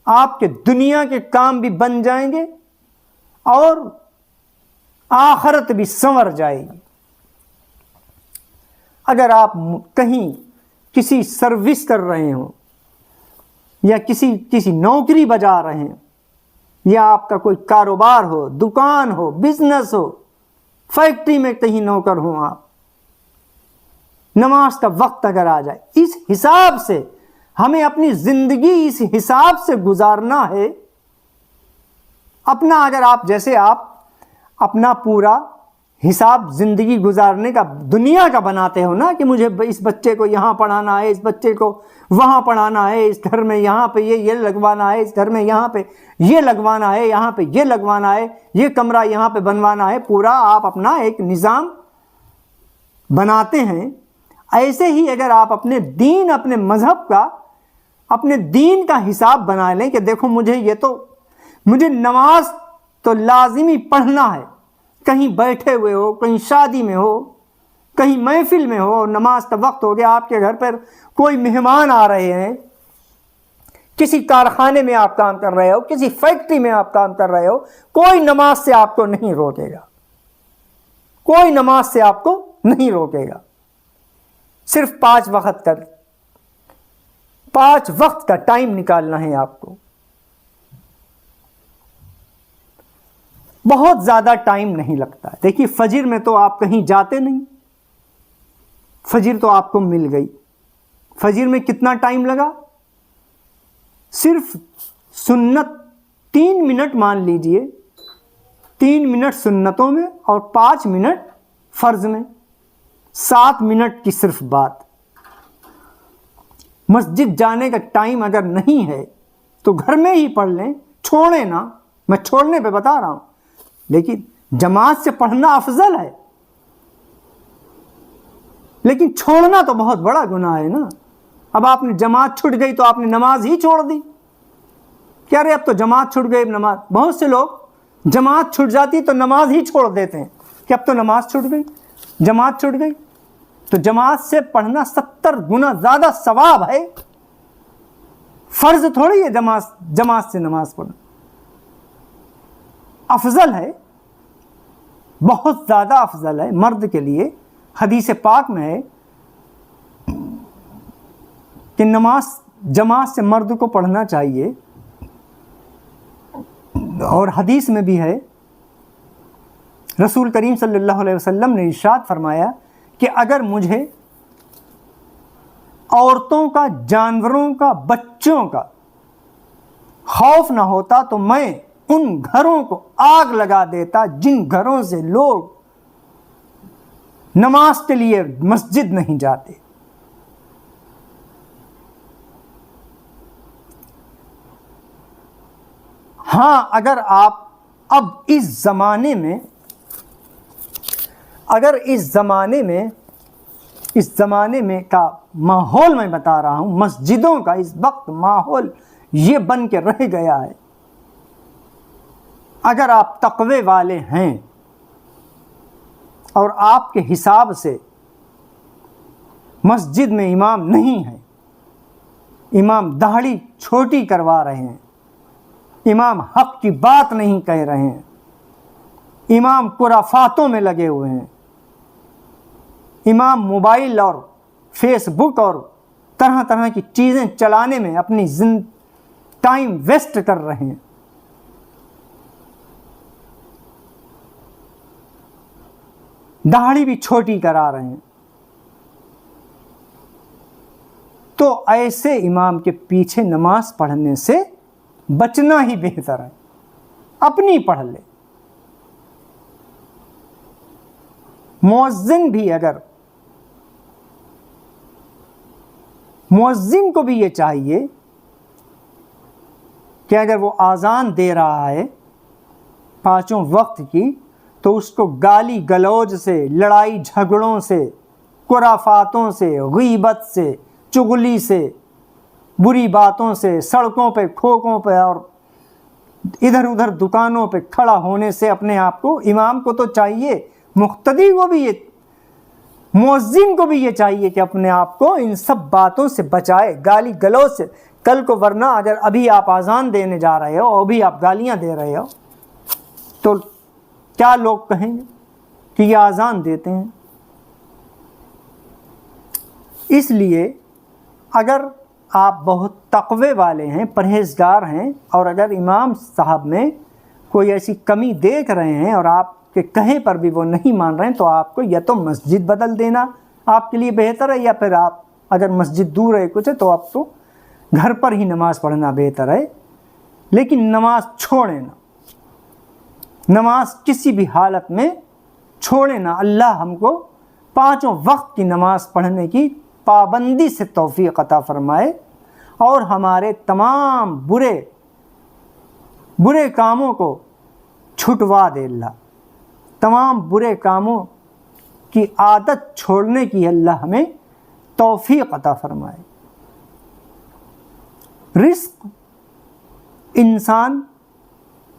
آپ کے دنیا کے کام بھی بن جائیں گے اور آخرت بھی سنور جائے گی۔ اگر آپ کہیں کسی سروس کر رہے ہوں یا کسی نوکری بجا رہے ہیں، یا آپ کا کوئی کاروبار ہو، دکان ہو، بزنس ہو، فیکٹری میں کہیں نوکر ہوں آپ، نماز کا وقت اگر آ جائے، اس حساب سے ہمیں اپنی زندگی اس حساب سے گزارنا ہے۔ اپنا اگر آپ جیسے آپ اپنا پورا حساب زندگی گزارنے کا دنیا کا بناتے ہو نا، کہ مجھے اس بچے کو یہاں پڑھانا ہے، اس بچے کو وہاں پڑھانا ہے، اس گھر میں یہاں پہ یہ لگوانا ہے، اس گھر میں یہاں پہ یہ لگوانا ہے، یہاں پہ یہ لگوانا ہے، یہ کمرہ یہاں پہ بنوانا ہے، پورا آپ اپنا ایک نظام بناتے ہیں۔ ایسے ہی اگر آپ اپنے دین، اپنے مذہب کا، اپنے دین کا حساب بنا لیں کہ دیکھو مجھے نماز تو لازمی پڑھنا ہے، کہیں بیٹھے ہوئے ہو، کہیں شادی میں ہو، کہیں محفل میں ہو، نماز کا وقت ہو گیا، آپ کے گھر پر کوئی مہمان آ رہے ہیں، کسی کارخانے میں آپ کام کر رہے ہو، کسی فیکٹری میں آپ کام کر رہے ہو، کوئی نماز سے آپ کو نہیں روکے گا، کوئی نماز سے آپ کو نہیں روکے گا۔ صرف 5 وقت کا ٹائم نکالنا ہے آپ کو۔ بہت زیادہ ٹائم نہیں لگتا ہے۔ دیکھیے فجر میں تو آپ کہیں جاتے نہیں، فجر تو آپ کو مل گئی۔ فجر میں کتنا ٹائم لگا؟ صرف سنت 3 منٹ مان لیجئے، 3 منٹ سنتوں میں اور 5 منٹ فرض میں، 7 منٹ کی صرف بات۔ مسجد جانے کا ٹائم اگر نہیں ہے تو گھر میں ہی پڑھ لیں، چھوڑیں نا، میں چھوڑنے پہ بتا رہا ہوں، لیکن جماعت سے پڑھنا افضل ہے، لیکن چھوڑنا تو بہت بڑا گناہ ہے نا۔ اب آپ نے جماعت چھوٹ گئی تو آپ نے نماز ہی چھوڑ دی، کیا رے اب تو جماعت چھوٹ گئی، نماز۔ بہت سے لوگ جماعت چھوٹ جاتی تو نماز ہی چھوڑ دیتے ہیں کہ اب تو نماز چھوٹ گئی، جماعت چھوٹ گئی۔ تو جماعت سے پڑھنا 70 گنا زیادہ ثواب ہے، فرض تھوڑی ہے جماعت سے نماز پڑھنا، افضل ہے، بہت زیادہ افضل ہے مرد کے لیے۔ حدیث پاک میں ہے کہ نماز جماعت سے مرد کو پڑھنا چاہیے، اور حدیث میں بھی ہے، رسول کریم صلی اللہ علیہ وسلم نے ارشاد فرمایا کہ اگر مجھے عورتوں کا، جانوروں کا، بچوں کا خوف نہ ہوتا تو میں ان گھروں کو آگ لگا دیتا جن گھروں سے لوگ نماز کے لیے مسجد نہیں جاتے۔ ہاں اگر آپ اب اس زمانے میں کا ماحول میں بتا رہا ہوں، مسجدوں کا اس وقت ماحول یہ بن کے رہ گیا ہے۔ اگر آپ تقوی والے ہیں اور آپ کے حساب سے مسجد میں امام نہیں ہے، امام داڑھی چھوٹی کروا رہے ہیں، امام حق کی بات نہیں کہہ رہے ہیں، امام خرافاتوں میں لگے ہوئے ہیں، امام موبائل اور فیس بک اور طرح طرح کی چیزیں چلانے میں اپنی ٹائم ویسٹ کر رہے ہیں، داڑھی بھی چھوٹی کرا رہے ہیں، تو ایسے امام کے پیچھے نماز پڑھنے سے بچنا ہی بہتر ہے، اپنی پڑھ لے۔ مؤذن کو بھی یہ چاہیے کہ اگر وہ اذان دے رہا ہے 5 وقت کی، تو اس کو گالی گلوج سے، لڑائی جھگڑوں سے، خرافاتوں سے، غیبت سے، چغلی سے، بری باتوں سے، سڑکوں پہ، کھوکوں پہ اور ادھر ادھر دکانوں پہ کھڑا ہونے سے اپنے آپ کو، امام کو تو چاہیے، مقتدی کو بھی یہ مؤذن کو بھی یہ چاہیے کہ اپنے آپ کو ان سب باتوں سے بچائے، گالی گلوچ سے، کل کو ورنہ اگر ابھی آپ اذان دینے جا رہے ہو اور ابھی آپ گالیاں دے رہے ہو تو کیا لوگ کہیں گے کہ یہ اذان دیتے ہیں؟ اس لیے اگر آپ بہت تقوی والے ہیں، پرہیزگار ہیں، اور اگر امام صاحب میں کوئی ایسی کمی دیکھ رہے ہیں اور آپ کے کہے پر بھی وہ نہیں مان رہے ہیں، تو آپ کو یا تو مسجد بدل دینا آپ کے لیے بہتر ہے، یا پھر آپ اگر مسجد دور ہے کچھ ہے تو آپ کو گھر پر ہی نماز پڑھنا بہتر ہے، لیکن نماز چھوڑے نہ، نماز کسی بھی حالت میں چھوڑے نہ۔ اللہ ہم کو 5 وقت کی نماز پڑھنے کی پابندی سے توفیق عطا فرمائے، اور ہمارے تمام برے کاموں کو چھٹوا دے اللہ، تمام برے کاموں کی عادت چھوڑنے کی اللہ ہمیں توفیق عطا فرمائے۔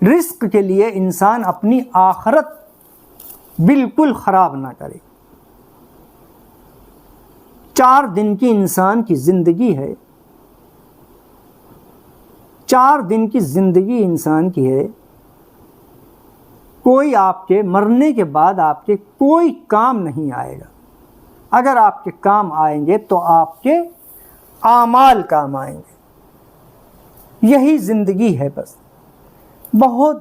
رزق کے لیے انسان اپنی آخرت بالکل خراب نہ کرے۔ 4 دن کی انسان کی زندگی ہے، 4 دن کی زندگی انسان کی ہے، کوئی آپ کے مرنے کے بعد آپ کے کوئی کام نہیں آئے گا۔ اگر آپ کے کام آئیں گے تو آپ کے اعمال کام آئیں گے۔ یہی زندگی ہے، بس بہت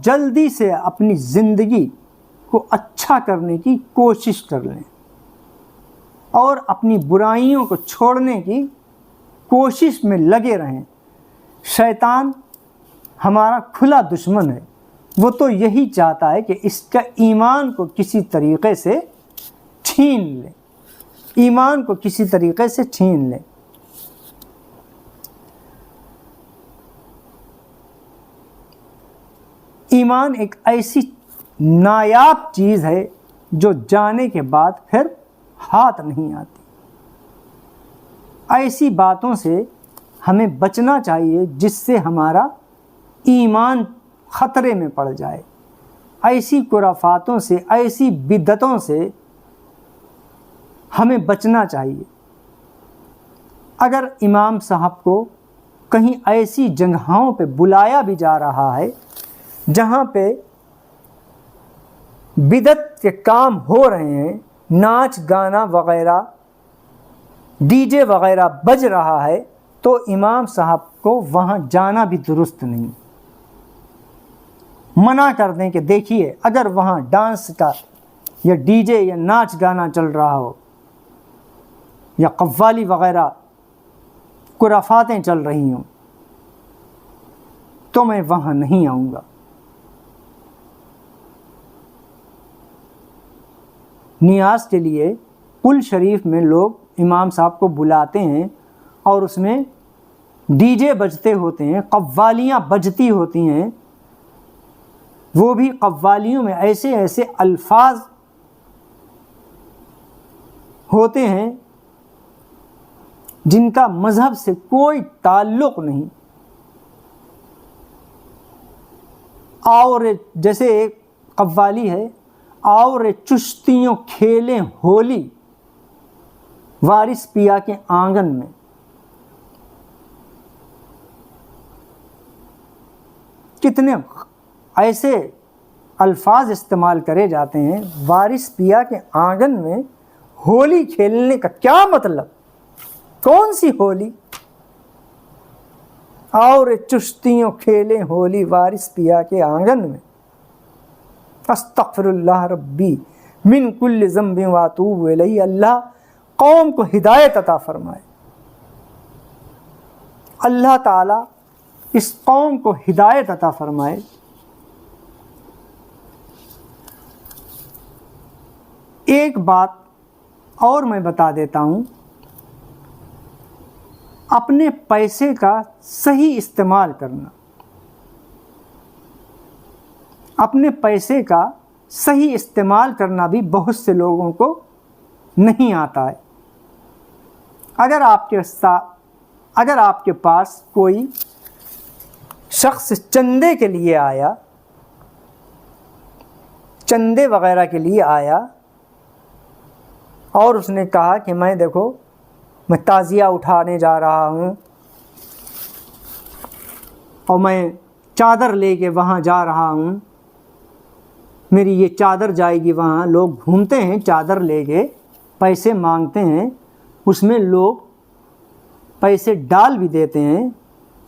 جلدی سے اپنی زندگی کو اچھا کرنے کی کوشش کر لیں اور اپنی برائیوں کو چھوڑنے کی کوشش میں لگے رہیں۔ شیطان ہمارا کھلا دشمن ہے، وہ تو یہی چاہتا ہے کہ اس کا ایمان کو کسی طریقے سے چھین لے، ایمان کو کسی طریقے سے چھین لے۔ ایمان ایک ایسی نایاب چیز ہے جو جانے کے بعد پھر ہاتھ نہیں آتی۔ ایسی باتوں سے ہمیں بچنا چاہیے جس سے ہمارا ایمان خطرے میں پڑ جائے۔ ایسی خرافاتوں سے، ایسی بدعتوں سے ہمیں بچنا چاہیے۔ اگر امام صاحب کو کہیں ایسی جگہوں پہ بلایا بھی جا رہا ہے جہاں پہ بدعت کے کام ہو رہے ہیں، ناچ گانا وغیرہ، ڈی جے وغیرہ بج رہا ہے، تو امام صاحب کو وہاں جانا بھی درست نہیں۔ منع کر دیں کہ دیکھیے اگر وہاں ڈانس کا یا ڈی جے یا ناچ گانا چل رہا ہو یا قوالی وغیرہ خرافاتیں چل رہی ہوں تو میں وہاں نہیں آؤں گا۔ نیاز کے لیے پل شریف میں لوگ امام صاحب کو بلاتے ہیں اور اس میں ڈی جے بجتے ہوتے ہیں، قوالیاں بجتی ہوتی ہیں، وہ بھی قوالیوں میں ایسے ایسے الفاظ ہوتے ہیں جن کا مذہب سے کوئی تعلق نہیں۔ اور جیسے ایک قوالی ہے، اور چشتیوں کھیلیں ہولی وارث پیا کے آنگن میں۔ کتنے ایسے الفاظ استعمال کرے جاتے ہیں، وارث پیا کے آنگن میں ہولی کھیلنے کا کیا مطلب؟ کون سی ہولی؟ اور چشتیوں کھیلیں ہولی وارث پیا کے آنگن میں۔ استغفر اللہ ربی من کل ذنب واتوب الیہ۔ اللہ قوم کو ہدایت عطا فرمائے، اللہ تعالیٰ اس قوم کو ہدایت عطا فرمائے۔ ایک بات اور میں بتا دیتا ہوں، اپنے پیسے کا صحیح استعمال کرنا، اپنے پیسے کا صحیح استعمال کرنا بھی بہت سے لوگوں کو نہیں آتا ہے۔ اگر آپ کے پاس کوئی شخص چندے کے لیے آیا، چندے وغیرہ کے لیے آیا اور اس نے کہا کہ میں دیکھو میں تعزیہ اٹھانے جا رہا ہوں اور میں چادر لے کے وہاں جا رہا ہوں، میری یہ چادر جائے گی وہاں۔ لوگ گھومتے ہیں چادر لے کے، پیسے مانگتے ہیں، اس میں لوگ پیسے ڈال بھی دیتے ہیں۔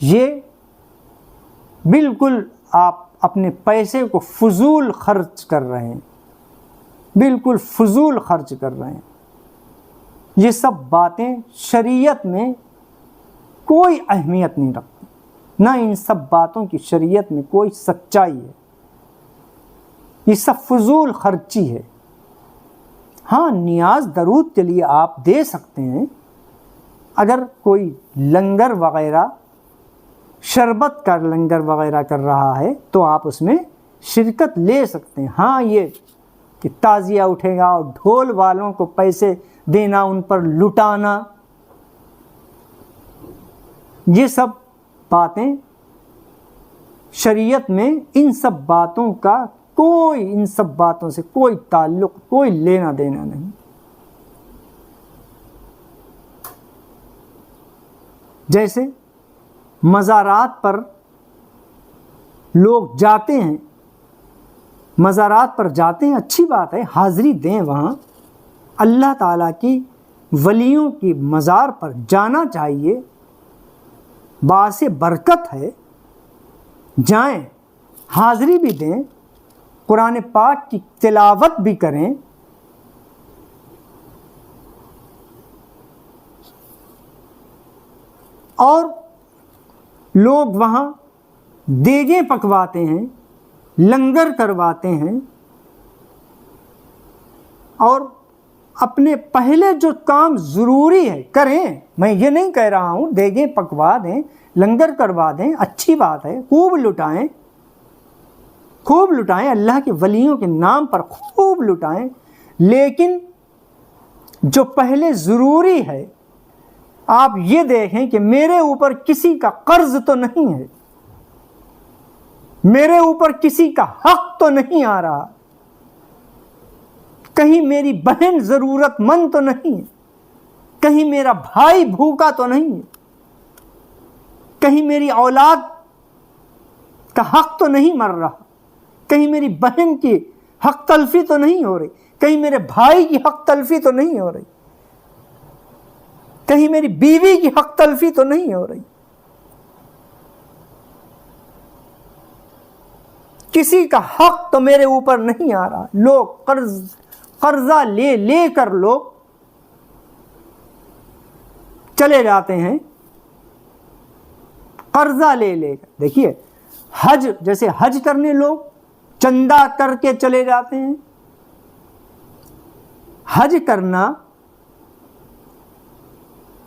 یہ بالکل آپ اپنے پیسے کو فضول خرچ کر رہے ہیں، بالکل فضول خرچ کر رہے ہیں۔ یہ سب باتیں شریعت میں کوئی اہمیت نہیں رکھتی، نہ ان سب باتوں کی شریعت میں کوئی سچائی ہے، یہ سب فضول خرچی ہے۔ ہاں، نیاز درود کے لیے آپ دے سکتے ہیں، اگر کوئی لنگر وغیرہ، شربت کا لنگر وغیرہ کر رہا ہے تو آپ اس میں شرکت لے سکتے ہیں۔ ہاں، یہ کہ تعزیہ اٹھے گا اور ڈھول والوں کو پیسے دینا، ان پر لٹانا، یہ سب باتیں شریعت میں ان سب باتوں کا ان سب باتوں سے کوئی تعلق، کوئی لینا دینا نہیں۔ جیسے مزارات پر لوگ جاتے ہیں، مزارات پر جاتے ہیں، اچھی بات ہے، حاضری دیں وہاں، اللہ تعالیٰ کی ولیوں کی مزار پر جانا چاہیے، باعث برکت ہے، جائیں، حاضری بھی دیں، قرآن پاک کی تلاوت بھی کریں۔ اور لوگ وہاں دیگیں پکواتے ہیں، لنگر کرواتے ہیں، اور اپنے پہلے جو کام ضروری ہے کریں۔ میں یہ نہیں کہہ رہا ہوں دیگیں پکوا دیں، لنگر کروا دیں، اچھی بات ہے، خوب لٹائیں، خوب لٹائیں، اللہ کے ولیوں کے نام پر خوب لٹائیں، لیکن جو پہلے ضروری ہے آپ یہ دیکھیں کہ میرے اوپر کسی کا قرض تو نہیں ہے، میرے اوپر کسی کا حق تو نہیں آ رہا، کہیں میری بہن ضرورت مند تو نہیں ہے، کہیں میرا بھائی بھوکا تو نہیں ہے، کہیں میری اولاد کا حق تو نہیں مر رہا، کہیں میری بہن کی حق تلفی تو نہیں ہو رہی، کہیں میرے بھائی کی حق تلفی تو نہیں ہو رہی، کہیں میری بیوی کی حق تلفی تو نہیں ہو رہی۔ کسی کا حق تو میرے اوپر نہیں آ رہا۔ لوگ قرضہ لے لے کر لوگ چلے جاتے ہیں، قرضہ لے لے کر۔ دیکھیے حج، جیسے حج کرنے لوگ چندہ کر کے چلے جاتے ہیں، حج کرنا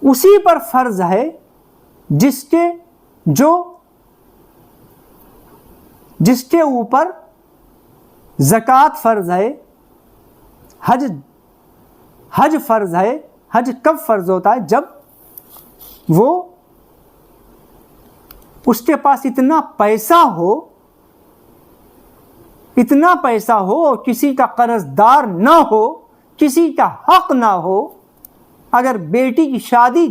اسی پر فرض ہے جس کے اوپر زکوٰۃ فرض ہے، حج فرض ہے۔ حج کب فرض ہوتا ہے؟ جب وہ اس کے پاس اتنا پیسہ ہو اور کسی کا قرض دار نہ ہو، کسی کا حق نہ ہو۔ اگر بیٹی کی شادی،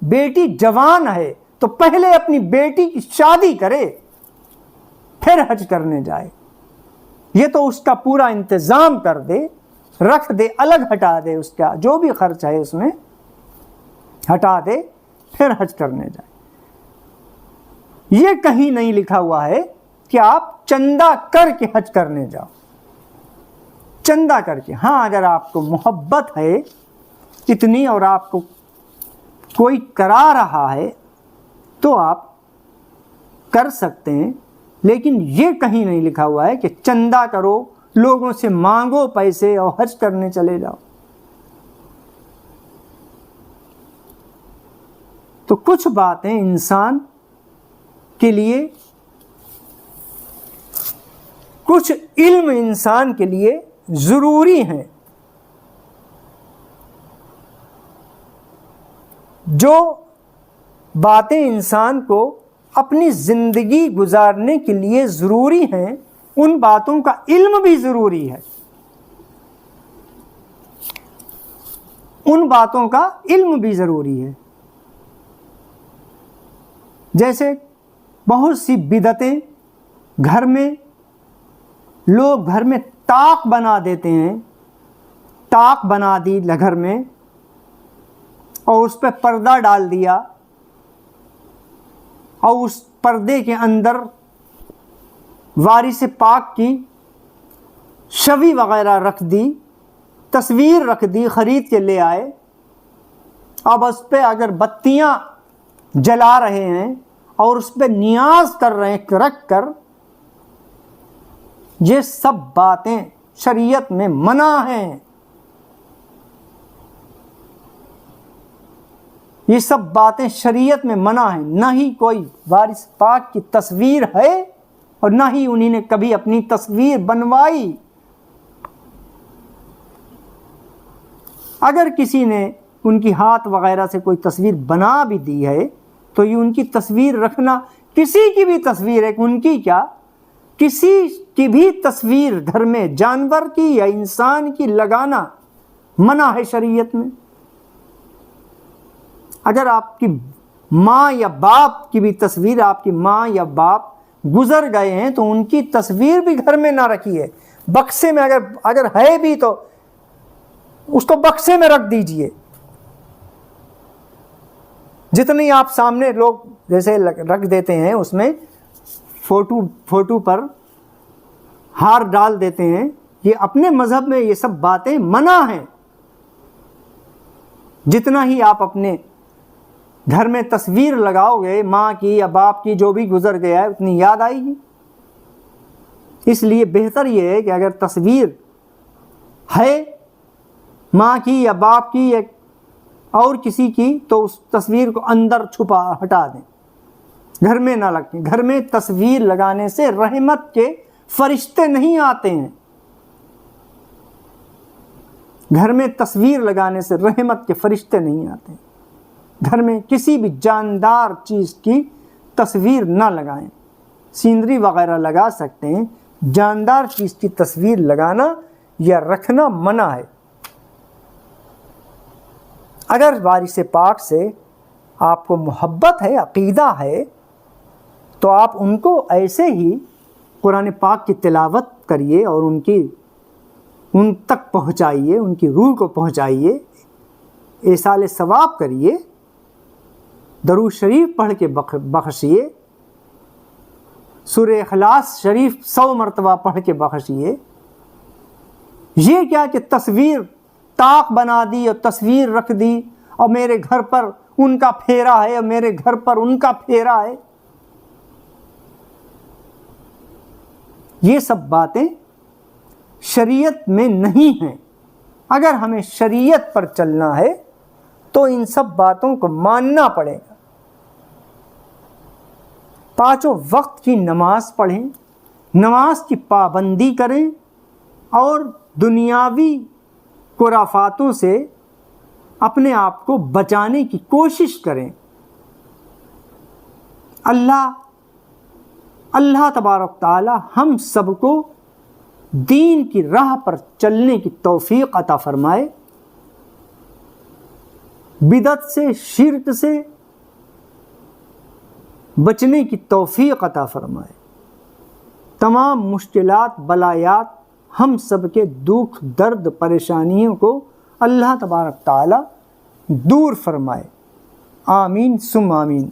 بیٹی جوان ہے تو پہلے اپنی بیٹی کی شادی کرے پھر حج کرنے جائے، یہ تو اس کا پورا انتظام کر دے، رکھ دے، الگ ہٹا دے، اس کا جو بھی خرچ ہے اس میں ہٹا دے، پھر حج کرنے جائے۔ یہ کہیں نہیں لکھا ہوا ہے کہ آپ چندہ کر کے حج کرنے جاؤ، چندہ کر کے۔ ہاں، اگر آپ کو محبت ہے اتنی اور آپ کو کوئی کرا رہا ہے تو آپ کر سکتے ہیں، لیکن یہ کہیں نہیں لکھا ہوا ہے کہ چندہ کرو، لوگوں سے مانگو پیسے اور حج کرنے چلے جاؤ۔ تو کچھ باتیں انسان کے لیے، کچھ علم انسان کے لیے ضروری ہیں، جو باتیں انسان کو اپنی زندگی گزارنے کے لیے ضروری ہیں، ان باتوں کا علم بھی ضروری ہے، ان باتوں کا علم بھی ضروری ہے۔ جیسے بہت سی بدعتیں لوگ گھر میں طاق بنا دیتے ہیں، طاق بنا دی گھر میں اور اس پہ پردہ ڈال دیا اور اس پردے کے اندر وارث پاک کی شوی وغیرہ رکھ دی، تصویر رکھ دی، خرید کے لے آئے، اب اس پہ اگر بتیاں جلا رہے ہیں اور اس پہ نیاز کر رہے ہیں رکھ کر، یہ سب باتیں شریعت میں منع ہیں، یہ سب باتیں شریعت میں منع ہیں۔ نہ ہی کوئی وارث پاک کی تصویر ہے اور نہ ہی انہی نے کبھی اپنی تصویر بنوائی۔ اگر کسی نے ان کی ہاتھ وغیرہ سے کوئی تصویر بنا بھی دی ہے تو یہ ان کی تصویر رکھنا، کسی کی بھی تصویر ہے، ان کی کیا، کسی کی بھی تصویر گھر میں جانور کی یا انسان کی لگانا منع ہے شریعت میں۔ اگر آپ کی ماں یا باپ کی بھی تصویر، آپ کی ماں یا باپ گزر گئے ہیں تو ان کی تصویر بھی گھر میں نہ رکھیے، بکسے میں اگر ہے بھی تو اس کو بکسے میں رکھ دیجئے۔ جتنی آپ سامنے لوگ جیسے رکھ دیتے ہیں اس میں فوٹو پر ہار ڈال دیتے ہیں، یہ اپنے مذہب میں یہ سب باتیں منع ہیں۔ جتنا ہی آپ اپنے گھر میں تصویر لگاؤ گے ماں کی یا باپ کی جو بھی گزر گیا ہے اتنی یاد آئے گی۔ اس لیے بہتر یہ ہے کہ اگر تصویر ہے ماں کی یا باپ کی یا اور کسی کی تو اس تصویر کو اندر ہٹا دیں، گھر میں نہ لگیں۔ گھر میں تصویر لگانے سے رحمت کے فرشتے نہیں آتے ہیں، گھر میں تصویر لگانے سے رحمت کے فرشتے نہیں آتے ہیں۔ گھر میں کسی بھی جاندار چیز کی تصویر نہ لگائیں، سینری وغیرہ لگا سکتے ہیں، جاندار چیز کی تصویر لگانا یا رکھنا منع ہے۔ اگر وارث پاک سے آپ کو محبت ہے، عقیدہ ہے، تو آپ ان کو ایسے ہی قرآن پاک کی تلاوت کریے اور ان تک پہنچائیے، ان کی روح کو پہنچائیے، ایصال ثواب کریے، درود شریف پڑھ کے بخشیے، سورہ اخلاص شریف 100 مرتبہ پڑھ کے بخشیے۔ یہ کیا کہ تصویر طاق بنا دی اور تصویر رکھ دی اور میرے گھر پر ان کا پھیرا ہے اور میرے گھر پر ان کا پھیرا ہے، یہ سب باتیں شریعت میں نہیں ہیں۔ اگر ہمیں شریعت پر چلنا ہے تو ان سب باتوں کو ماننا پڑے گا۔ 5 وقت کی نماز پڑھیں، نماز کی پابندی کریں اور دنیاوی خرافاتوں سے اپنے آپ کو بچانے کی کوشش کریں۔ اللہ تبارک تعالی ہم سب کو دین کی راہ پر چلنے کی توفیق عطا فرمائے، بدعت سے، شرک سے بچنے کی توفیق عطا فرمائے، تمام مشکلات، بلایات، ہم سب کے دکھ، درد، پریشانیوں کو اللہ تبارک تعالی دور فرمائے۔ آمین ثم آمین۔